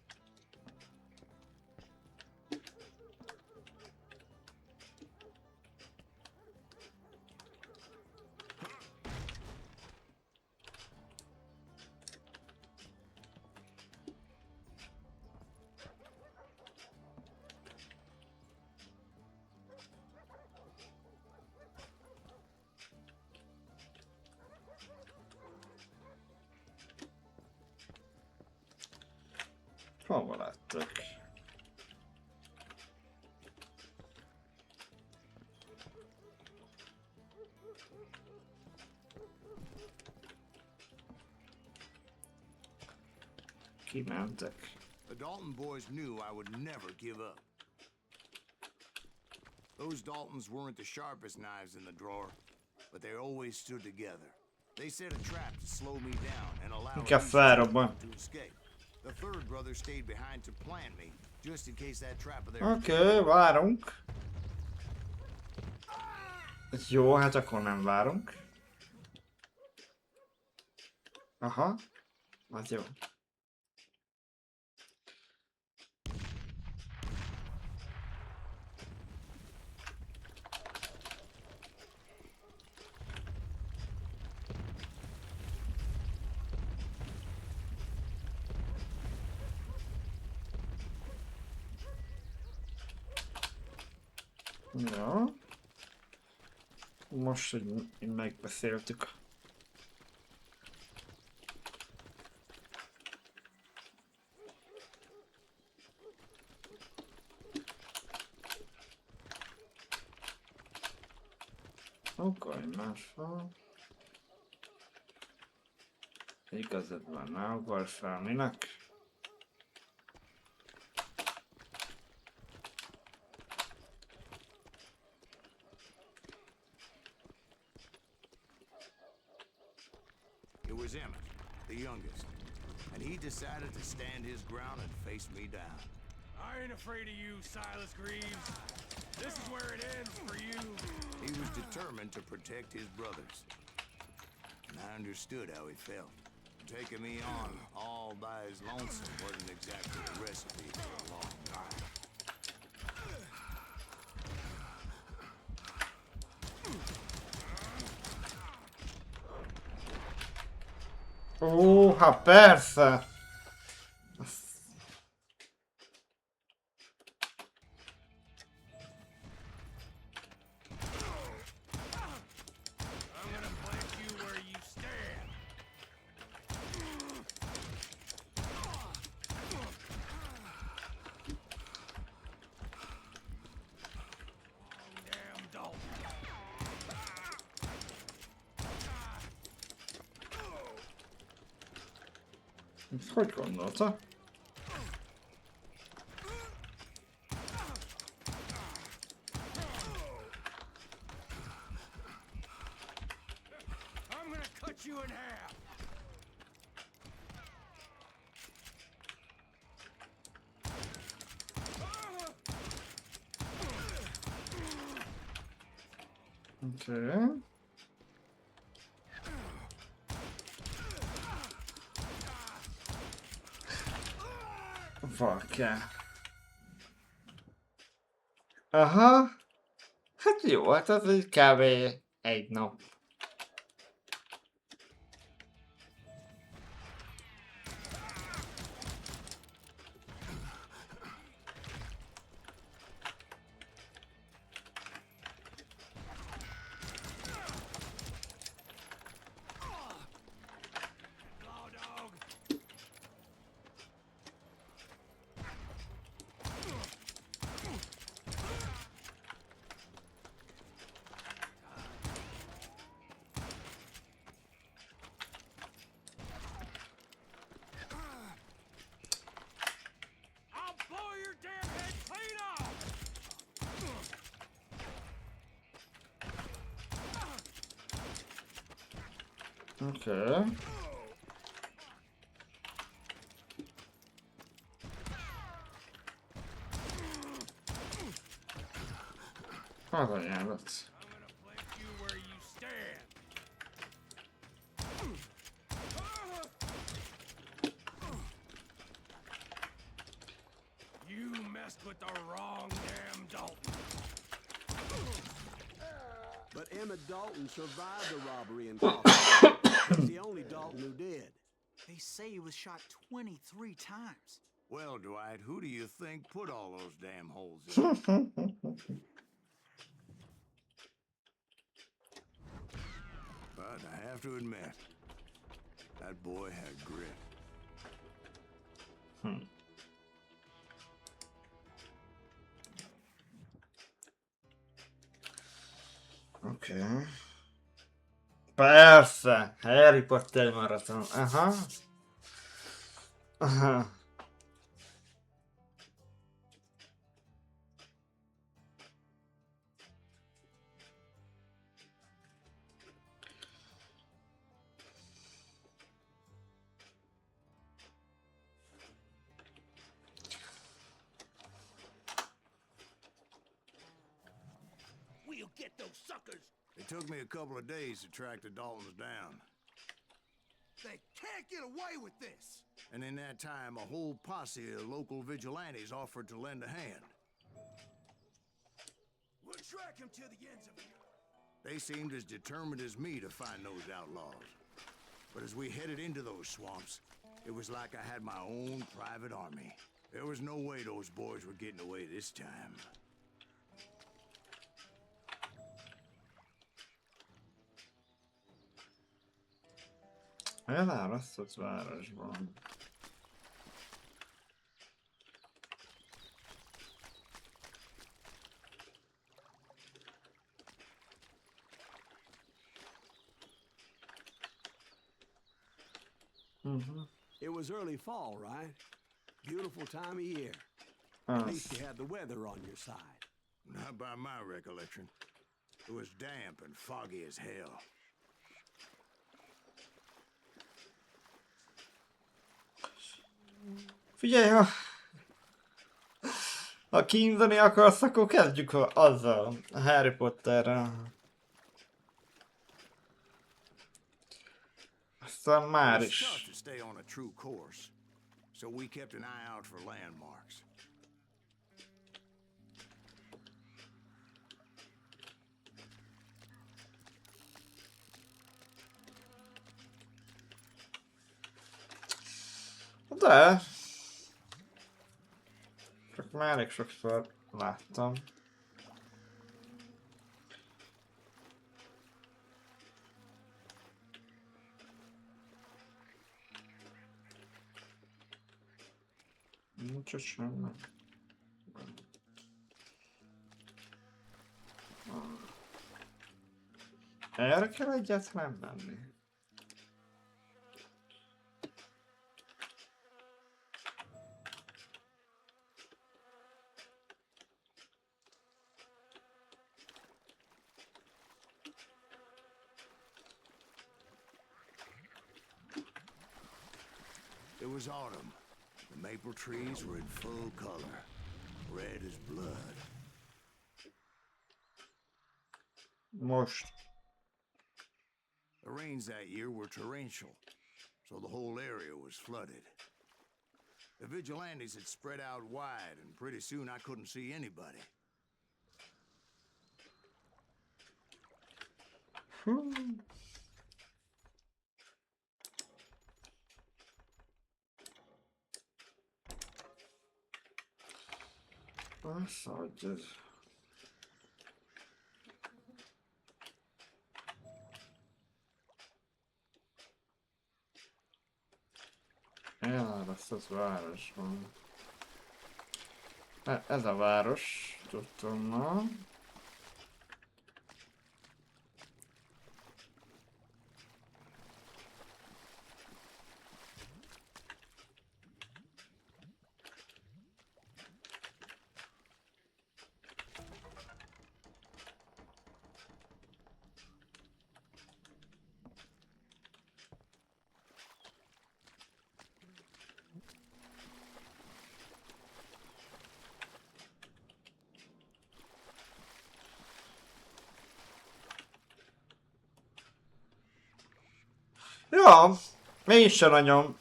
S1: Hova lettek? Kimentek.
S2: The Dalton boys knew I would never give up. Those Daltons weren't the sharpest knives in the drawer, but they always stood together. They set a trap to slow me down and allow
S1: Inkább felrobban.
S2: to escape. The third brother stayed behind to plant me, just in case that trap of theirs.
S1: Oké, várunk. Jó, hát akkor nem várunk. Aha, az jó. Ja. Most, hogy megbeszéltük. Akkor más van. Igazad van, ne akarsz fel, minek?
S2: It was Emmett, the youngest, and he decided to stand his ground and face me down.
S7: I ain't afraid of you, Silas Greaves. This is where it ends for you.
S2: He was determined to protect his brothers, and I understood how he felt. Taking me on all by his lonesome wasn't exactly a recipe for a long time.
S1: Ó, hát persze!
S7: I'm gonna plant you where you stand. Damn Dalton.
S1: Ezt hogy gondolta?
S7: I'm gonna cut you in half.
S1: Oké. Valkjá. Aha. Hát jó, hát ez egy kb. Egy nap.
S7: Law dog. I'll blow your damn head clean off.
S1: Oké. Az ajánlat.
S7: I'm gonna plant you where you stand. messed with the wrong damn Dalton.
S6: But Emmett Dalton survived the robbery in Coffee. He's the only Dalton who did.
S3: They say he was shot 23 times.
S2: Well, Dwight, who do you think put all those damn holes in? But I have to admit, that boy had grit.
S1: Oké. Persze! Harry Potter maraton. Aha. Aha.
S7: We'll get those suckers.
S2: It took me a couple of days to track the Daltons down.
S7: They can't get away with this.
S2: And in that time, a whole posse of local vigilantes offered to lend a hand.
S7: We'll track him to the ends of it.
S2: They seemed as determined as me to find those outlaws. But as we headed into those swamps, it was like I had my own private army. There was no way those boys were getting away this time.
S1: Elárasztott városban.
S6: It was early fall, right? Beautiful time of year. At least you had the weather on your side.
S2: Not by my recollection. It was damp and foggy as hell.
S1: Figyelj, ha kínzani akarsz, akkor kezdjük azzal, a Harry Potterrel. Aztán már
S2: It's
S1: is.
S2: tough to stay on a true course, so we kept an eye out for landmarks.
S1: De... Csak már elég sokszor láttam. Nincs ott semmi. Erre kell egyáltalán menni.
S2: It was autumn. The maple trees were in full color, red as blood.
S1: Most.
S2: The rains that year were torrential, so the whole area was flooded. The vigilantes had spread out wide, and pretty soon I couldn't see anybody.
S1: Azt adjad. Elárasztott városban. Ez a város, tudtam ma. Ja, én sem nagyon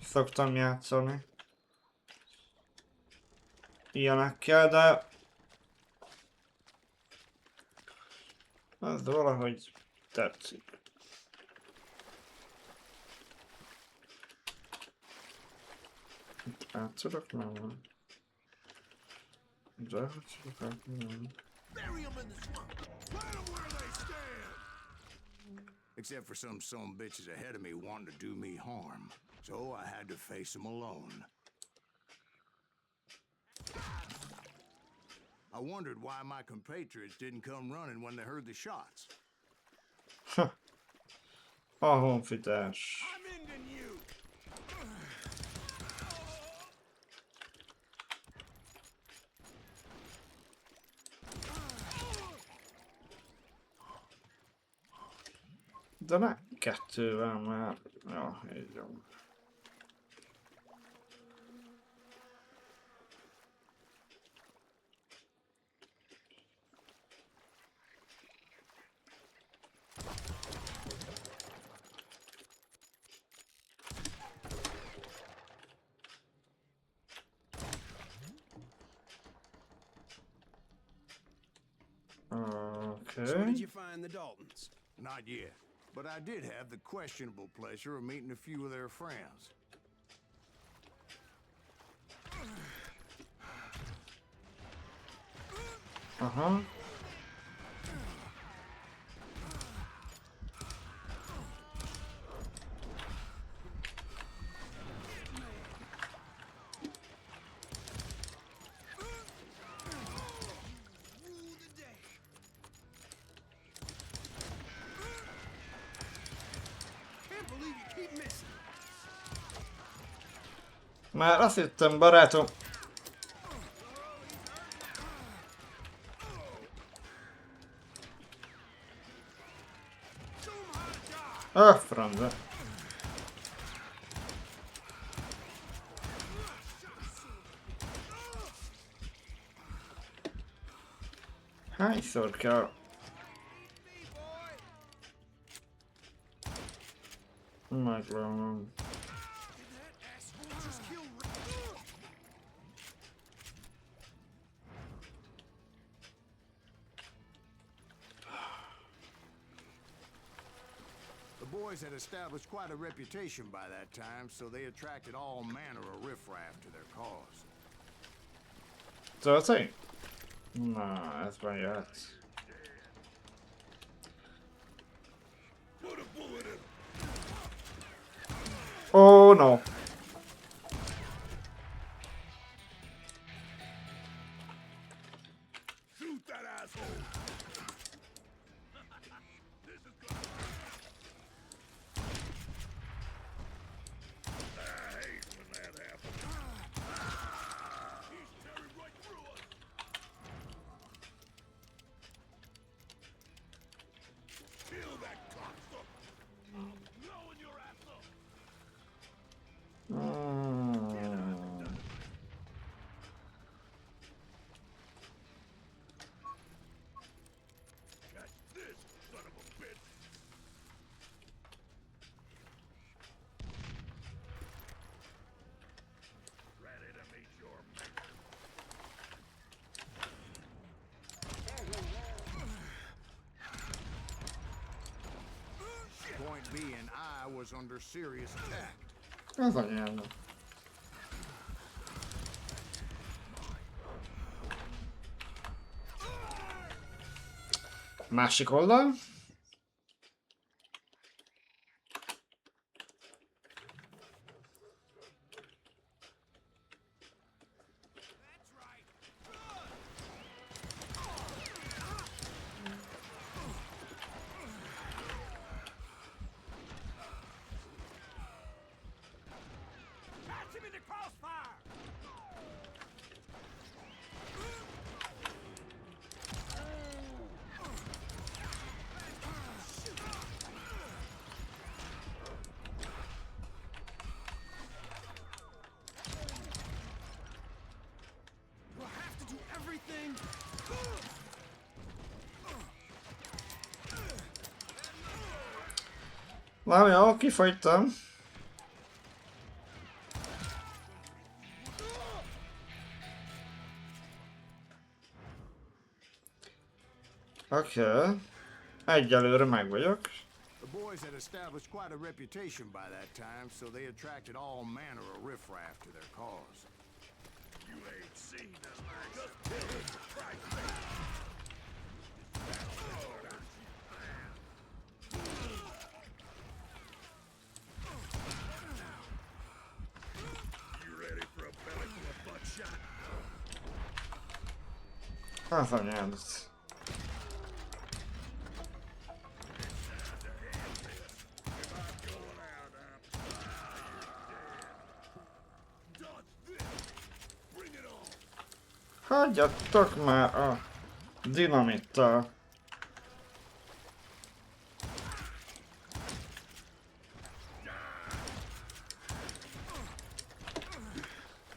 S1: szoktam játszani. ilyenekkel, de az valahogy tetszik. Itt átszorok, nem van. De átszorok, nem.
S2: Except for some son bitches ahead of me wanting to do me harm. So I had to face them alone. I wondered why my compatriots didn't come running when they heard the shots.
S1: A honfitárs.
S7: I'm ending you.
S1: De ne kettővel már. Ja, így jó.
S6: So
S1: Okay.
S6: did you find the Daltons?
S2: Not yet. But I did have the questionable pleasure of meeting a few of their friends.
S1: Aha. Már azt hittem, barátom. A francba. Hányszor kell? Meglőnöm.
S2: The boys had established quite a reputation by that time, so they attracted all manner of riffraff to their cause.
S1: Történik? Na, ez bejöhet. Oh no.
S7: Shoot that asshole.
S2: Point being, I was under serious attack.
S1: Ez anyám. Másik oldal.
S7: Catch him in the crossfire.
S6: We'll have to do everything.
S1: Na jó, kifogytam. Oké. Egyelőre meg vagyok.
S2: The boys had established quite a reputation by that time, so they attracted all manner of riffraff to their cause.
S7: You ain't seen the like of this. You ready for a belly full of buckshot?
S1: Az anyádat. Hagyjatok már a dinamittal.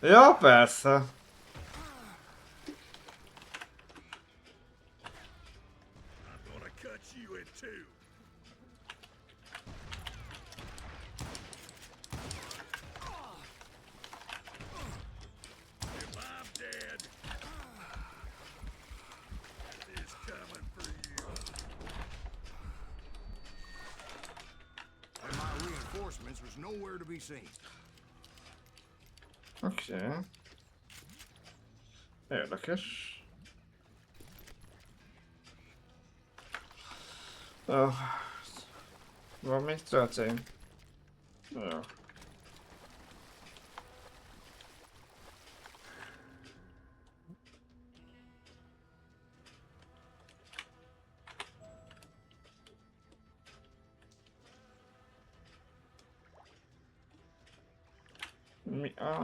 S1: Ja, persze.
S7: I'm gonna cut you in two. If I'm dead, it's coming for you.
S2: And my reinforcements was nowhere to be seen.
S1: Oké. Érdekes. Oh. Van még történt? Jó. Mi a...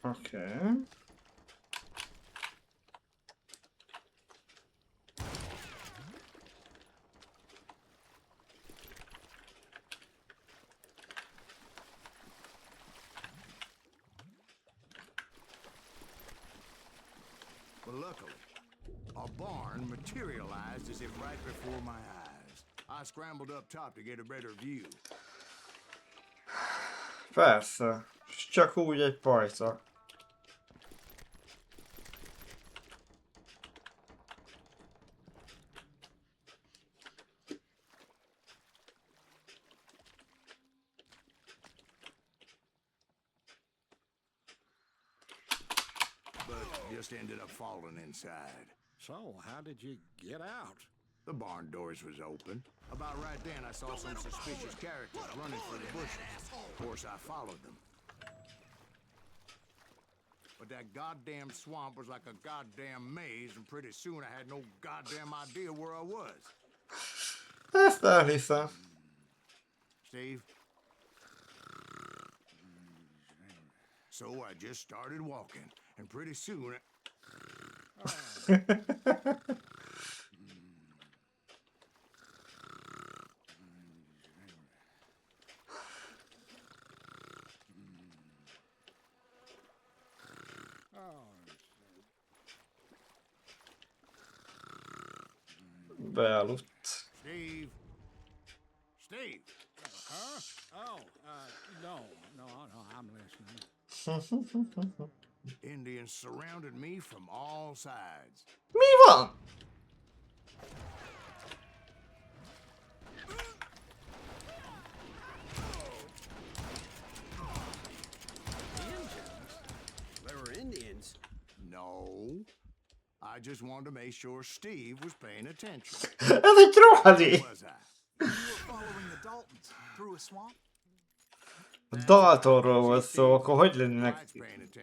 S1: Oké.
S2: But luckily, a barn materialized as if right before my eyes. I scrambled up top to get a better view.
S1: Persze. És csak úgy egy pajta.
S2: But just ended up falling inside.
S8: So, how did you get out?
S2: The barn doors was open. About right then, I saw some suspicious characters running through the bushes. Of course, I followed them. But that goddamn swamp was like a goddamn maze, and pretty soon I had no goddamn idea where I was.
S1: Ezt elhiszem.
S2: Steve? So I just started walking, and pretty soon...
S1: Bealudt.
S2: Steve? Steve?
S8: Huh? Oh, no, I'm listening.
S2: Indians surrounded me from all sides.
S1: Mi van?
S6: They were Indians.
S2: No. I just wanted to make sure Steve was paying attention.
S1: Ez egy rohadi!
S2: Was I?
S3: You were following the Daltons through a swamp?
S1: A Daltonról volt szó, akkor hogy lennének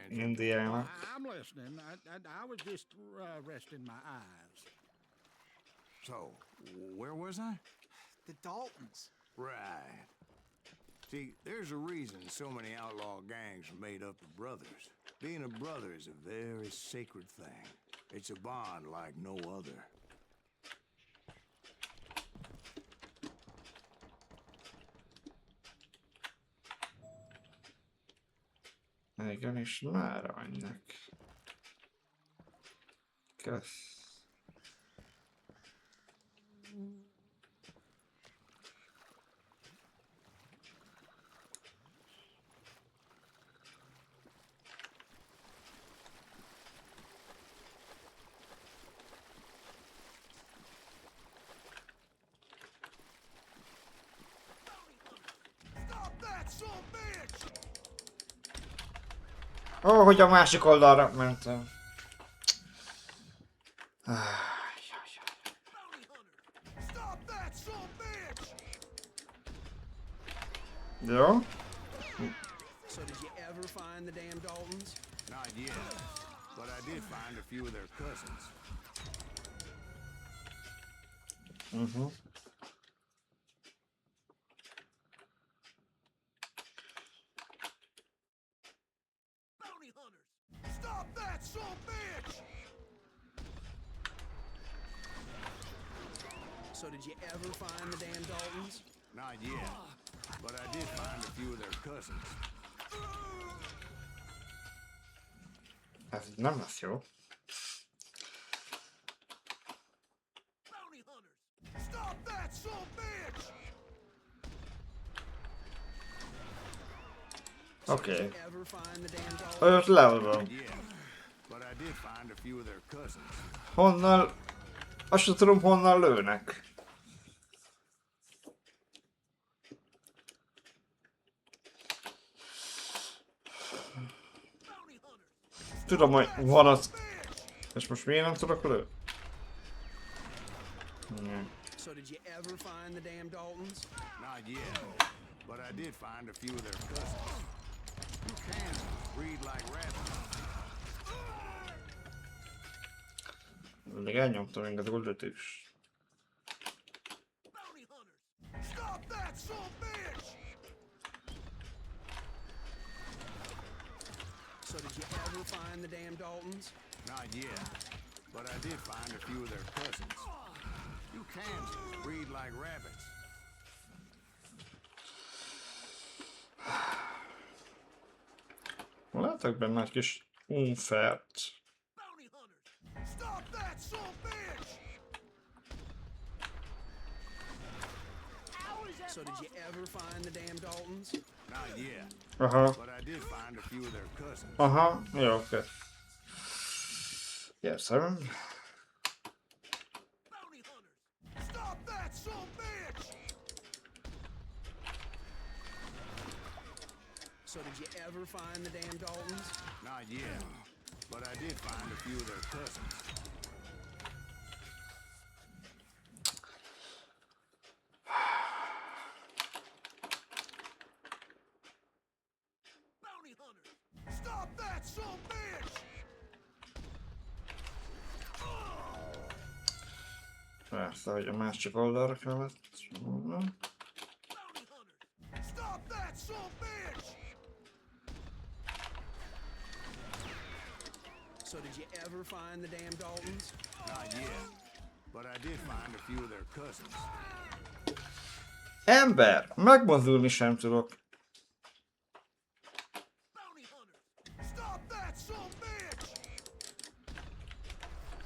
S1: indiának?
S8: I'm listening. I was just resting my eyes.
S2: So, where was I?
S3: The Daltons.
S2: Right. See, there's a reason so many outlaw gangs are made up of brothers. Being a brother is a very sacred thing. It's a bond like no other.
S1: Igenis, már mennek. Kösz. Ó, hogy a másik oldalra mentem. Jó.
S6: So did you ever find the damn Daltons?
S2: Not yet, but I did find a few of their cousins.
S1: Mhm.
S6: Bounty hunters! Stop that, son of a bitch! So did you ever find the damn Daltons?
S2: Not yet, but I did find a few of their cousins.
S1: Ez nem lesz jó.
S6: Bounty hunters! Stop that, son of a bitch!
S1: Oké.
S6: Did you ever find the damn Daltons?
S1: Öt levelben.
S2: Not yet, but I did find a few of their cousins.
S1: Honnan... Azt sem tudom, honnan lőnek. Tudom, hogy van az... És most miért nem tudok lőni?
S6: So did you ever find the damn Daltons?
S2: Not yet, but I did find a few of their cousins. You can breed like rabbits.
S1: Még elnyomtam engem a lőtést.
S6: Bounty hunters! Stop that, son of a bitch! So did you ever find the damn Daltons?
S2: Not yet, but I did find a few of their cousins. You can breed like rabbits.
S1: Látok benne egy kis unfert.
S6: Bounty hunters! Stop that, son of a bitch! So did you ever find the damn Daltons?
S2: Not yet,
S1: Aha,
S2: but I did find a few of their cousins.
S1: aha, jó, oké. Érzem.
S6: Bounty hunters! Stop that, son of a bitch! So did you ever find the damn Daltons?
S2: Not yet, but I did find a few of their cousins.
S6: Bounty hunters! Stop that, son of a bitch!
S1: Persze, hogy a másik oldalra kellett volna.
S6: Bounty hunters! Stop that, son of a bitch! So did you ever find the damn Daltons?
S2: Not yet, but I did find a few of their cousins.
S1: Ember! Megmozdulni sem tudok.
S6: Bounty hunters! Stop that, son of a bitch!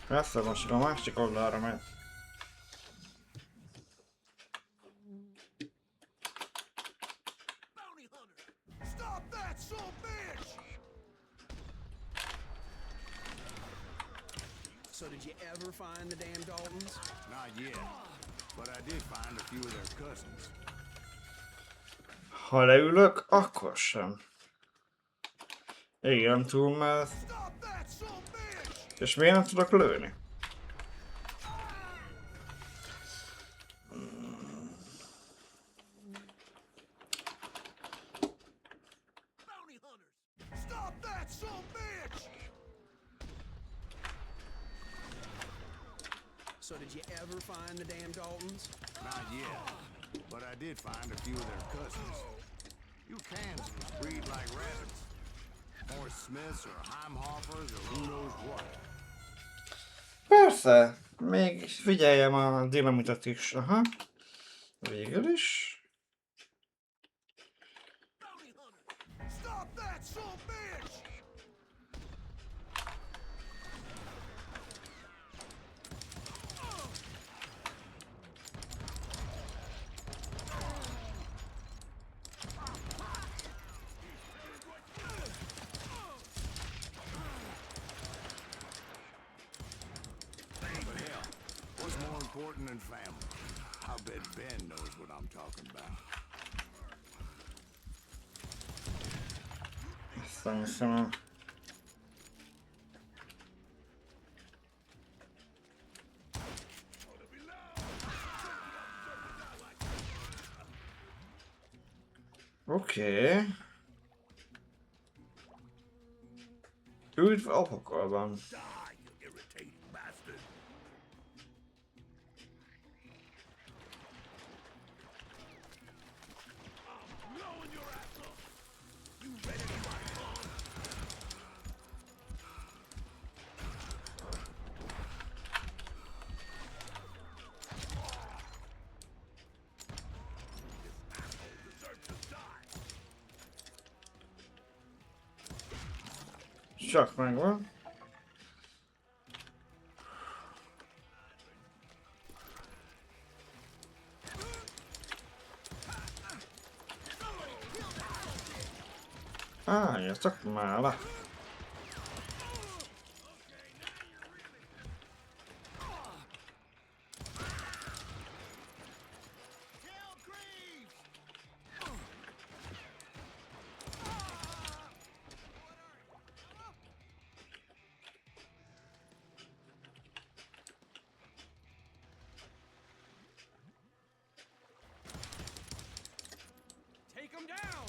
S1: Persze, most a másik oldalra megy.
S6: Bounty hunter! Stop that, son of a bitch! So did you ever find the damn Daltons?
S2: Not yet, but I did find a few of their cousins.
S1: Ha leülök, akkor sem. Igen, túl mert...
S6: Stop that, son of a bitch!
S1: És miért nem tudok lőni?
S6: Bounty hunters! Stop that, son of a bitch! So did you ever find the damn Daltons?
S2: Not yet, but I did find a few of their cousins. You Kansans breed like rabbits. Or Smiths or Heimhoffers or who knows what.
S1: Persze, még figyeljem a dinamitot is, aha. Végül is.
S6: Stop that, son bitch!
S2: What's more important than family? I'll bet Ben knows what I'm talking about.
S1: Aztán hiszem a... Oké. Üdv a pokolban. Csak megvan. Álljatok már le!
S7: Take him down!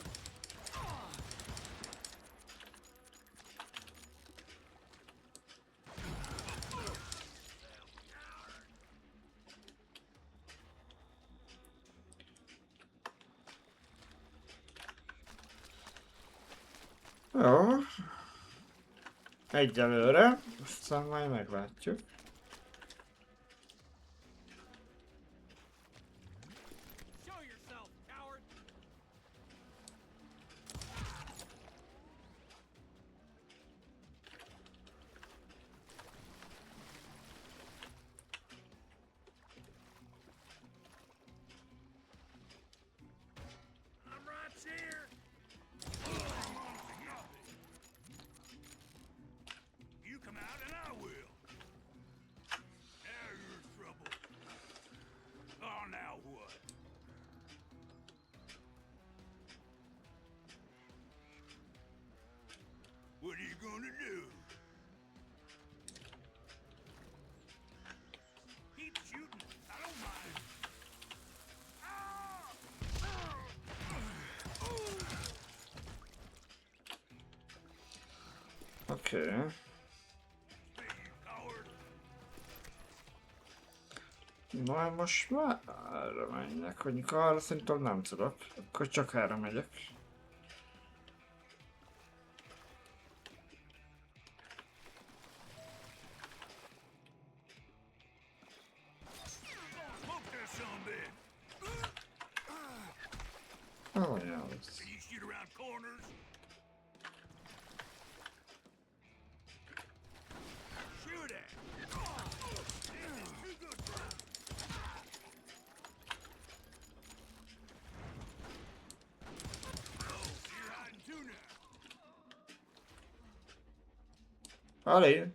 S1: Jó. Egyelőre, aztán majd meglátjuk.
S7: Show yourself, coward! I'm right here! You come out and I will. Now you're in trouble. Oh, now what? What are you gonna do? Keep shooting. I don't mind.
S1: Oké.
S7: Hey, you coward.
S1: Na most már arra menjek, hogy arra szerintem nem tudok. Akkor csak erre megyek.
S7: Smoke that sumbitch.
S1: Oh, yeah, ez.
S7: Can you shoot around corners? Shoot it. This is too good for us. Oh, you're hiding too now.
S1: Allez.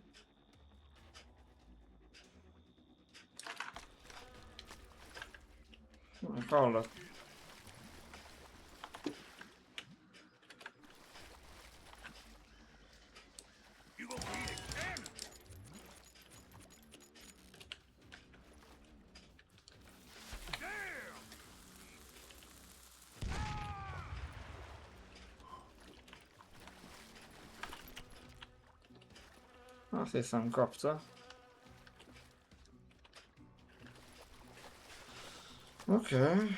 S1: Hallott.
S7: You gonna eat a cannon? Damn!
S1: Azt hiszem kapta. Okay.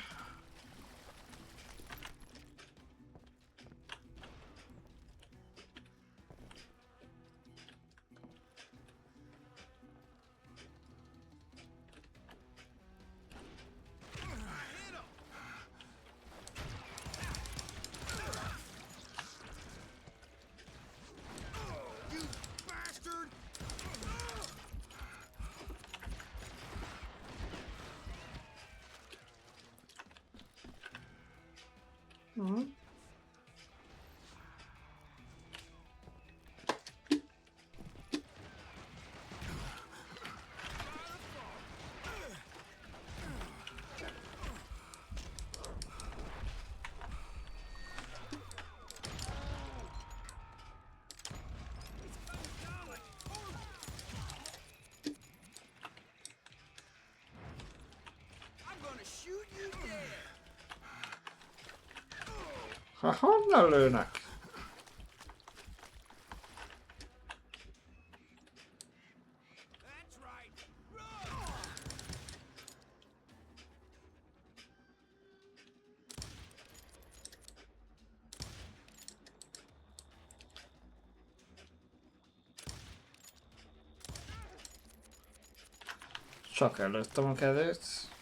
S1: Ha, honnan lőnek? Csak előttem a kezét.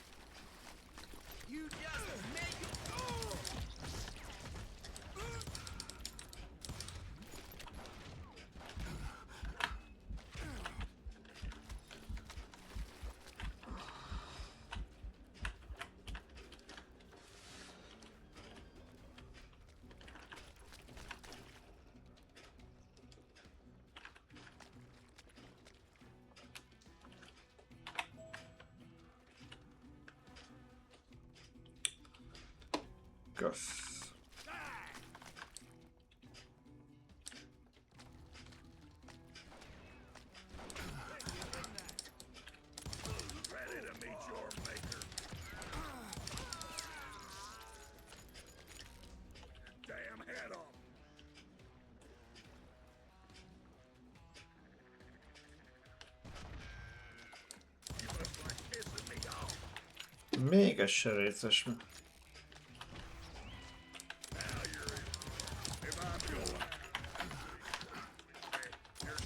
S1: Kösz.
S7: Ready to meet your maker. Damn head off. You must like pissing me off.
S1: Még egy se réces.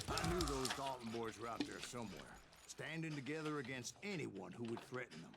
S2: I knew those Dalton boys were out there somewhere, standing together against anyone who would threaten them.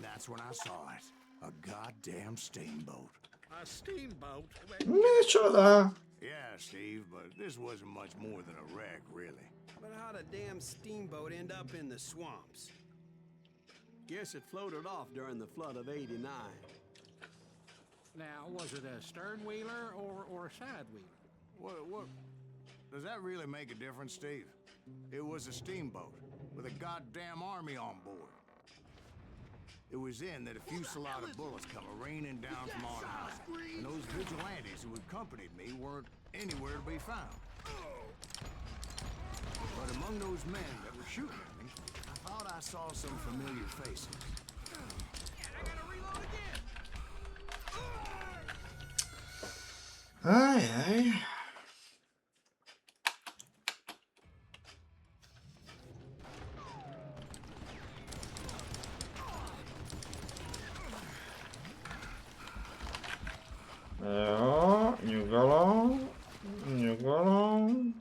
S2: That's when I saw it. A goddamn steamboat.
S8: A steamboat?
S1: Micsoda?
S2: Yeah, Steve, but this wasn't much more than a wreck, really.
S6: But how'd a damn steamboat end up in the swamps? Guess it floated off during the flood of '89.
S8: Now, was it a stern wheeler or a side wheeler?
S2: What? Does that really make a difference, Steve? It was a steamboat with a goddamn army on board. It was then that a fusillade of bullets come raining down from on high, and those vigilantes who accompanied me weren't anywhere to be found. But among those men that were shooting at me, I thought I saw some familiar faces.
S1: Aj, aj. Jó, nyugalom, nyugalom.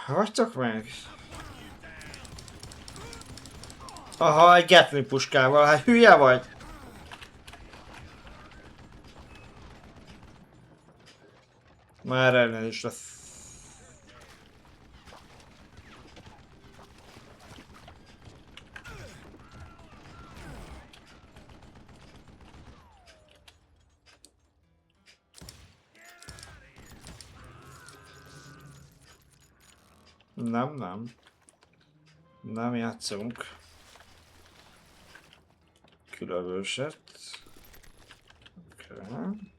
S1: Hagytok meg! Aha, egy Gatling puskával, hát hülye vagy? Már ellen is lesz. Nem. Nem játszunk. Különböset. Okay.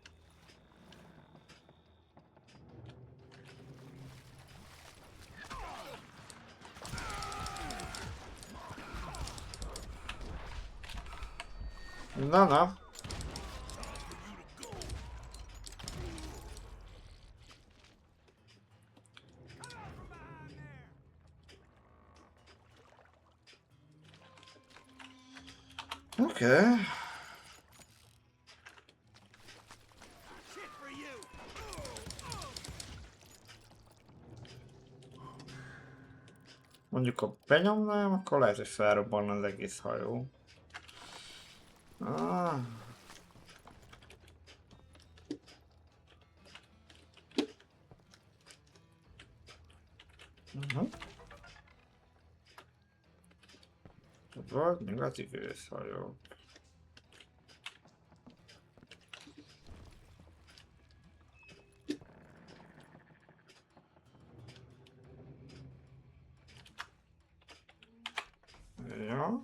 S1: Na. Okay. Mondjuk ha benyomnám, akkor lehet, hogy felrobbanna az egész hajó. Ah. Volt nyugati gőzhajó. Ja.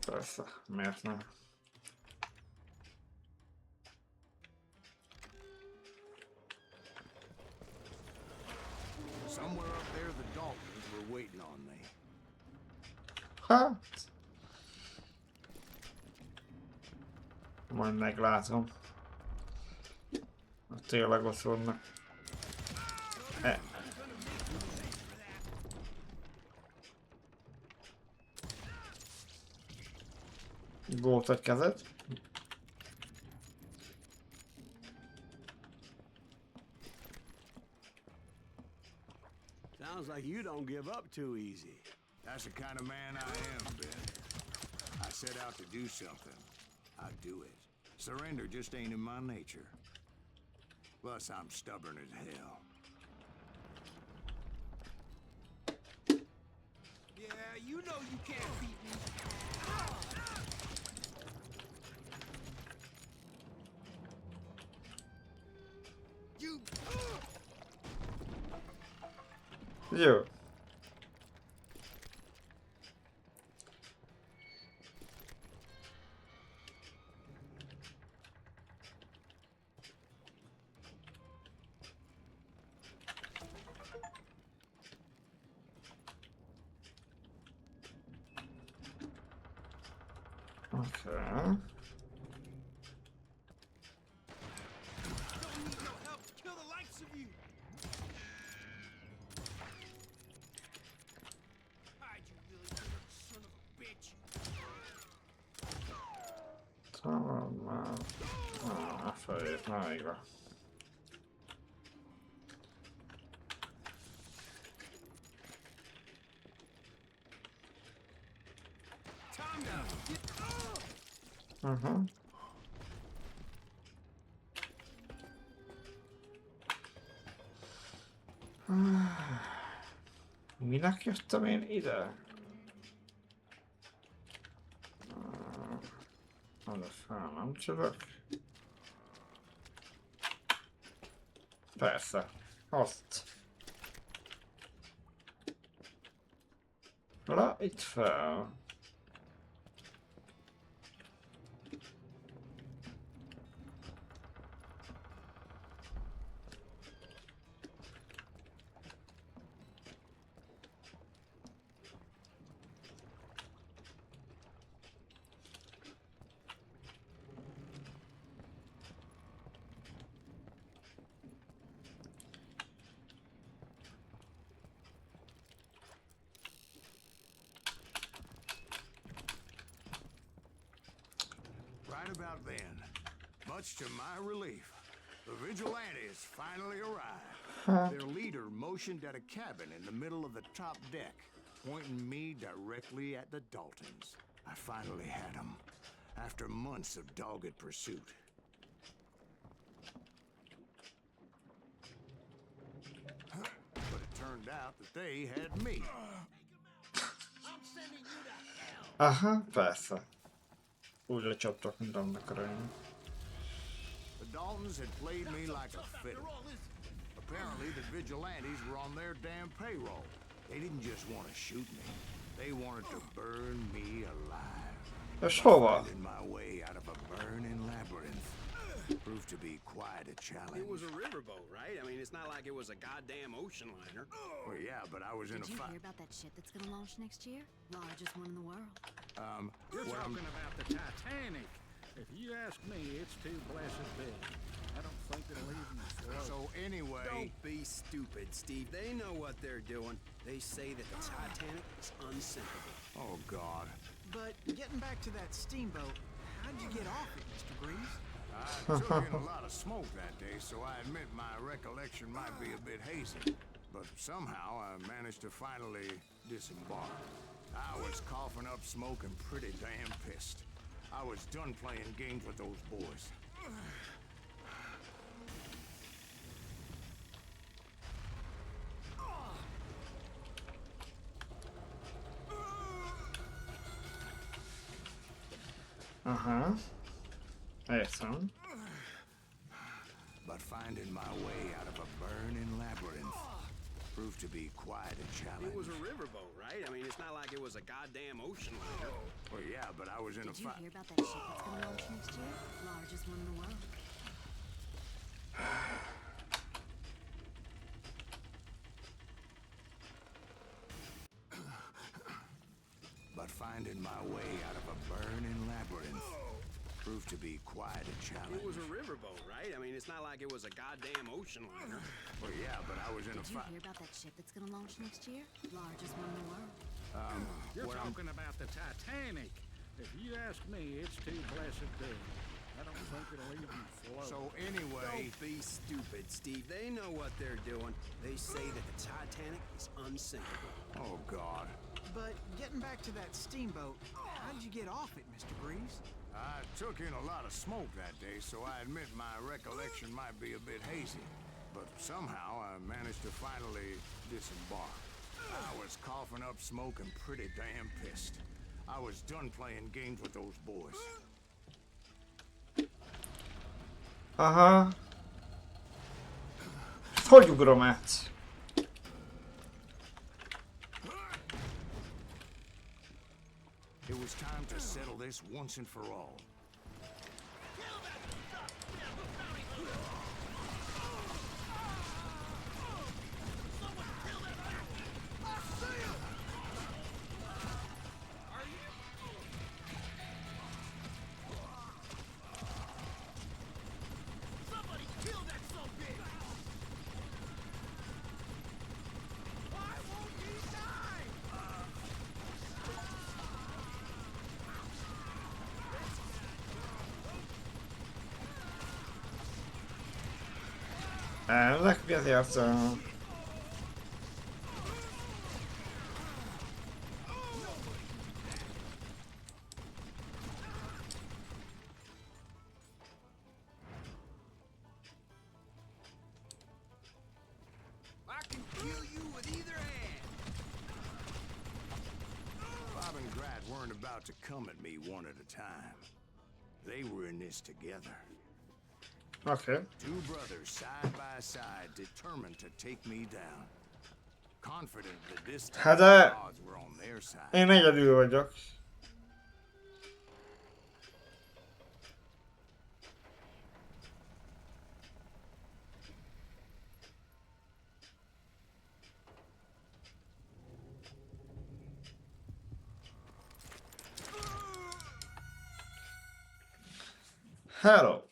S1: Persze, miért nem?
S2: Somewhere up there, the Daltons were waiting on me.
S1: Hát. Majd meglátom. Tényleg ott vannak. Gólt egy kezed.
S6: Sounds like you don't give up too easy.
S2: That's the kind of man I am, Ben. I set out to do something. I do it. Surrender just ain't in my nature. Plus, I'm stubborn as hell.
S7: Yeah, you know you can't beat me. You.
S1: Jó. Okay.
S7: Don't need no help to kill the likes of you. Hide, you little son of a bitch.
S1: Tamam már. Felét, na igaz. Minek jöttem én ide? Oda fel nem tudok. Persze, azt. Oda, itt fel.
S2: Right about then, much to my relief, The vigilantes finally arrived. Their leader motioned at a cabin in the middle of the top deck, pointing me directly at the Daltons. I finally had them, after months of dogged pursuit. But it turned out that they had me.
S1: Aha, persze. Úgy lecsaptak, mint annak a rajna.
S2: The Daltons had played me like a fiddle. Apparently, the vigilantes were on their damn payroll. They didn't just want to shoot me. They wanted to burn me alive.
S1: És hova?
S2: Finding my way out of a burning labyrinth proved to be quite a challenge.
S6: It was a riverboat, right? I mean, it's not like it was a goddamn ocean liner.
S2: Well, yeah, but I was in a
S4: Did you
S2: fight.
S4: hear about that ship that's gonna launch next year? Largest one in the world.
S8: You're
S2: What I'm-
S8: talking about the Titanic. If you ask me, it's too blessed big. I don't think it'll even float.
S2: So anyway,
S6: Don't be stupid, Steve. They know what they're doing. They say that the Titanic is unsinkable.
S2: oh God,
S3: But getting back to that steamboat, how'd you get off it, Mr. Breeze?
S2: I took in a lot of smoke that day, so I admit my recollection might be a bit hazy. But somehow I managed to finally disembark. I was coughing up smoke and pretty damn pissed. I was done playing games with those boys.
S1: Aha. Értem.
S2: But finding my way out of a burning labyrinth proved to be quite a challenge.
S6: It was a riverboat, right? I mean, it's not like it was a goddamn ocean liner.
S2: Well, yeah, but I was in a
S4: Did you
S2: fight.
S4: hear about that ship that's gonna launch next year? Largest one in the world.
S2: But finding my way out of a burning labyrinth proved to be quite a challenge.
S6: It was a riverboat, right? I mean, it's not like it was a goddamn ocean liner.
S2: Well, yeah, but I was in a
S4: Did you
S2: fight.
S4: hear about that ship that's gonna launch next year? Largest one in the world.
S8: You're
S2: what I'm-
S8: talking about the Titanic. If you ask me, it's too blessed big. I don't think it'll even float.
S2: So anyway,
S6: Don't be stupid, Steve. They know what they're doing. They say that the Titanic is unsinkable.
S2: oh God,
S3: But getting back to that steamboat, how'd you get off it, Mr. Breeze?
S2: I took in a lot of smoke that day, so I admit my recollection might be a bit hazy. But somehow I managed to finally disembark. I was coughing up smoke and pretty damn pissed. I was done playing games with those boys.
S1: Aha. Ezt hogy ugrom át?
S2: It was time to settle this once and for all.
S1: Ezek miért játszol?
S6: I can kill you with either hand.
S2: Bob and Grat weren't about to come at me one at a time. They were in this together.
S1: Oké.
S2: Two brothers side by side, determined to take me down. Confident that this time
S1: Hát
S2: the
S1: de
S2: odds were on their side.
S1: én egyedül vagyok. Hello.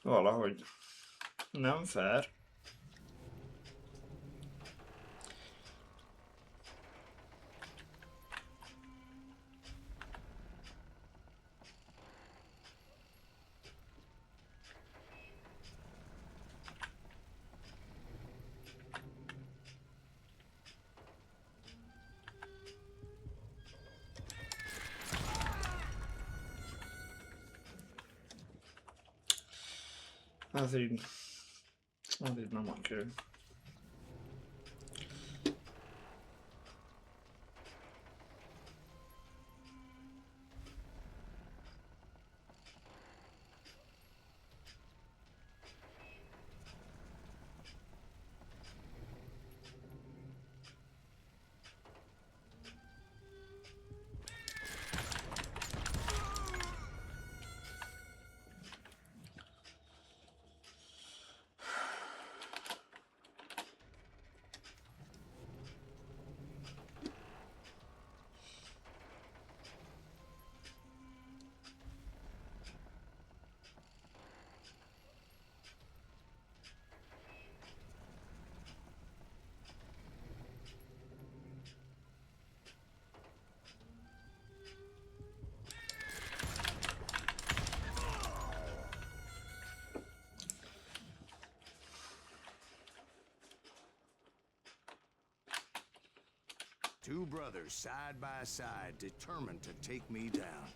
S1: Valahogy nem fair. Az így nem oké.
S2: Two brothers side by side, determined to take me down.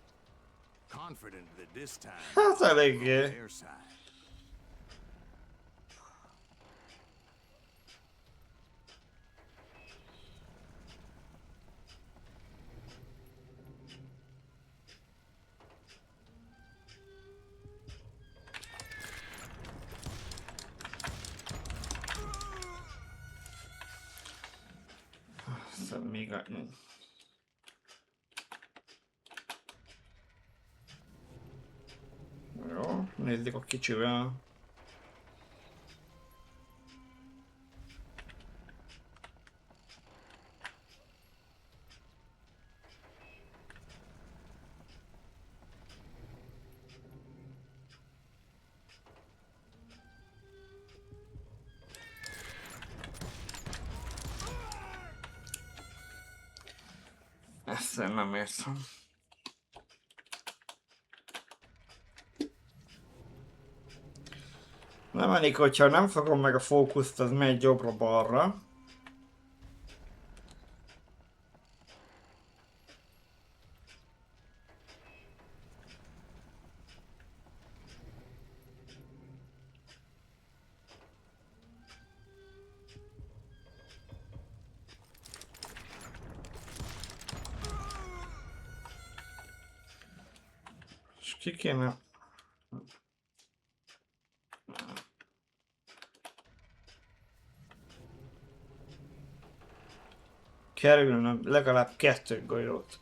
S2: Confident that this time
S1: Hát
S2: on
S1: eléggé.
S2: their side.
S1: Aztán még jó, nézzük a kicsivel. Ezt én nem értem. Nem elég, hogyha nem fogom meg a fókuszt, az megy jobbra-balra. És ki kéne... kerülnöm legalább 2 golyót.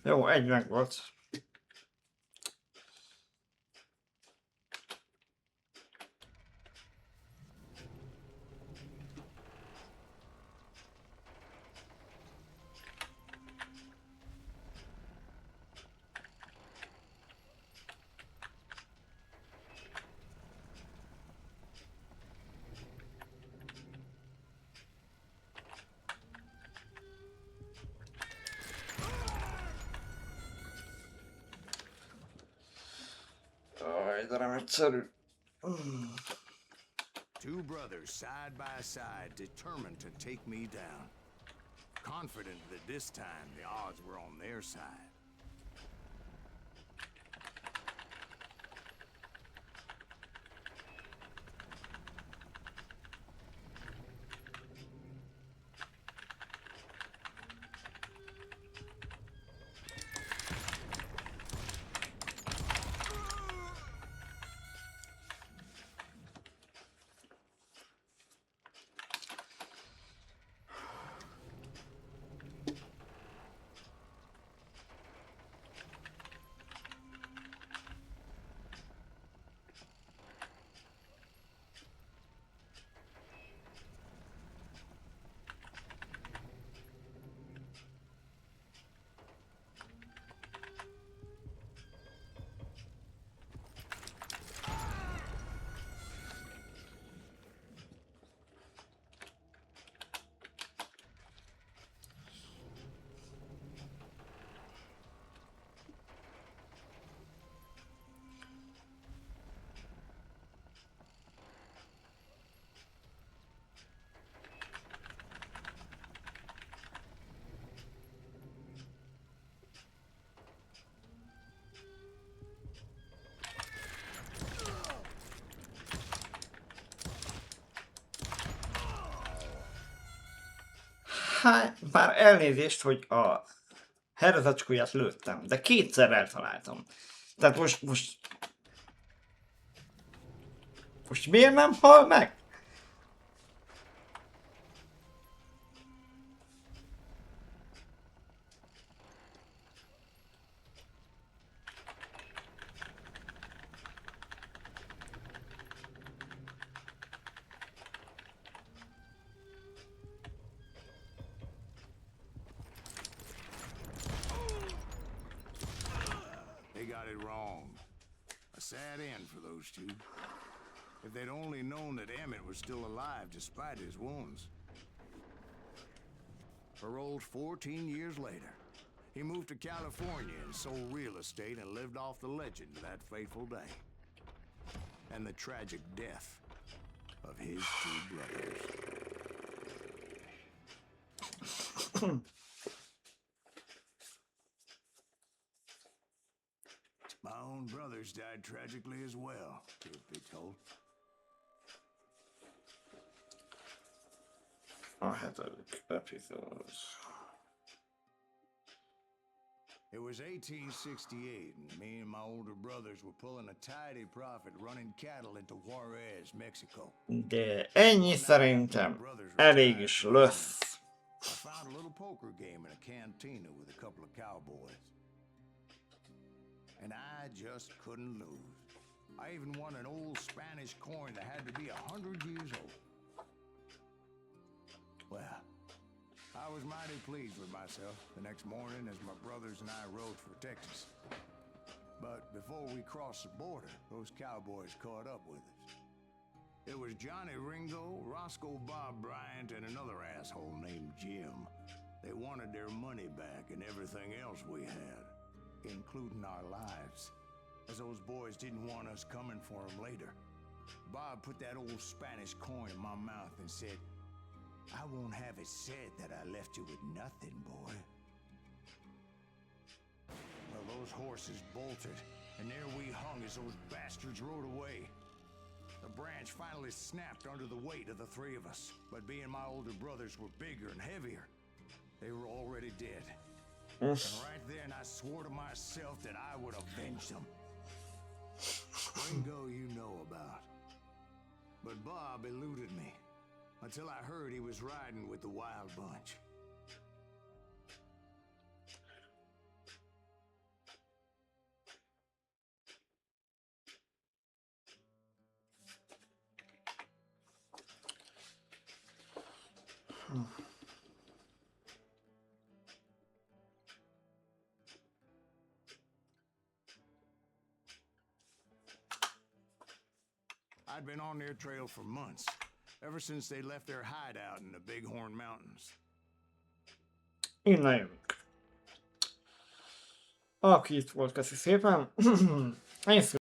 S1: Jó, egy meg volt. De nem egyszerű.
S2: Two brothers side by side, determined to take me down. Confident that this time the odds were on their side.
S1: Bár elnézést, hogy a herzacskóját lőttem, de kétszer eltaláltam. Tehát most miért nem hal meg?
S2: They got it wrong. A sad end for those two. If they'd only known that Emmett was still alive despite his wounds. Paroled 14 years later, he moved to California and sold real estate and lived off the legend of that fateful day. And the tragic death of his two brothers. My own brothers died tragically as well, truth be told.
S1: A hetedik epizód.
S2: It was 1868, and me and my older brothers were pulling a tidy profit running cattle into Juarez, Mexico.
S1: De ennyi szerintem elég is lesz.
S2: I found a little poker game in a cantina with a couple of cowboys. And I just couldn't lose. I even won an old Spanish coin that had to be 100 years old. Well, I was mighty pleased with myself the next morning as my brothers and I rode for Texas. But before we crossed the border, those cowboys caught up with us. It was Johnny Ringo, Roscoe Bob Bryant, and another asshole named Jim. They wanted their money back and everything else we had, including our lives, as those boys didn't want us coming for them later. Bob put that old Spanish coin in my mouth and said, "I won't have it said that I left you with nothing, boy." Well, those horses bolted, and there we hung as those bastards rode away. The branch finally snapped under the weight of the three of us, but being my older brothers were bigger and heavier, they were already dead. And right then I swore to myself that I would avenge them. Ringo you know about. But Bob eluded me until I heard he was riding with the Wild Bunch. I'd been on their trail for months, ever since they left their hideout in the Bighorn Mountains.
S1: Innen jövünk. Aki itt volt, köszi szépen. Én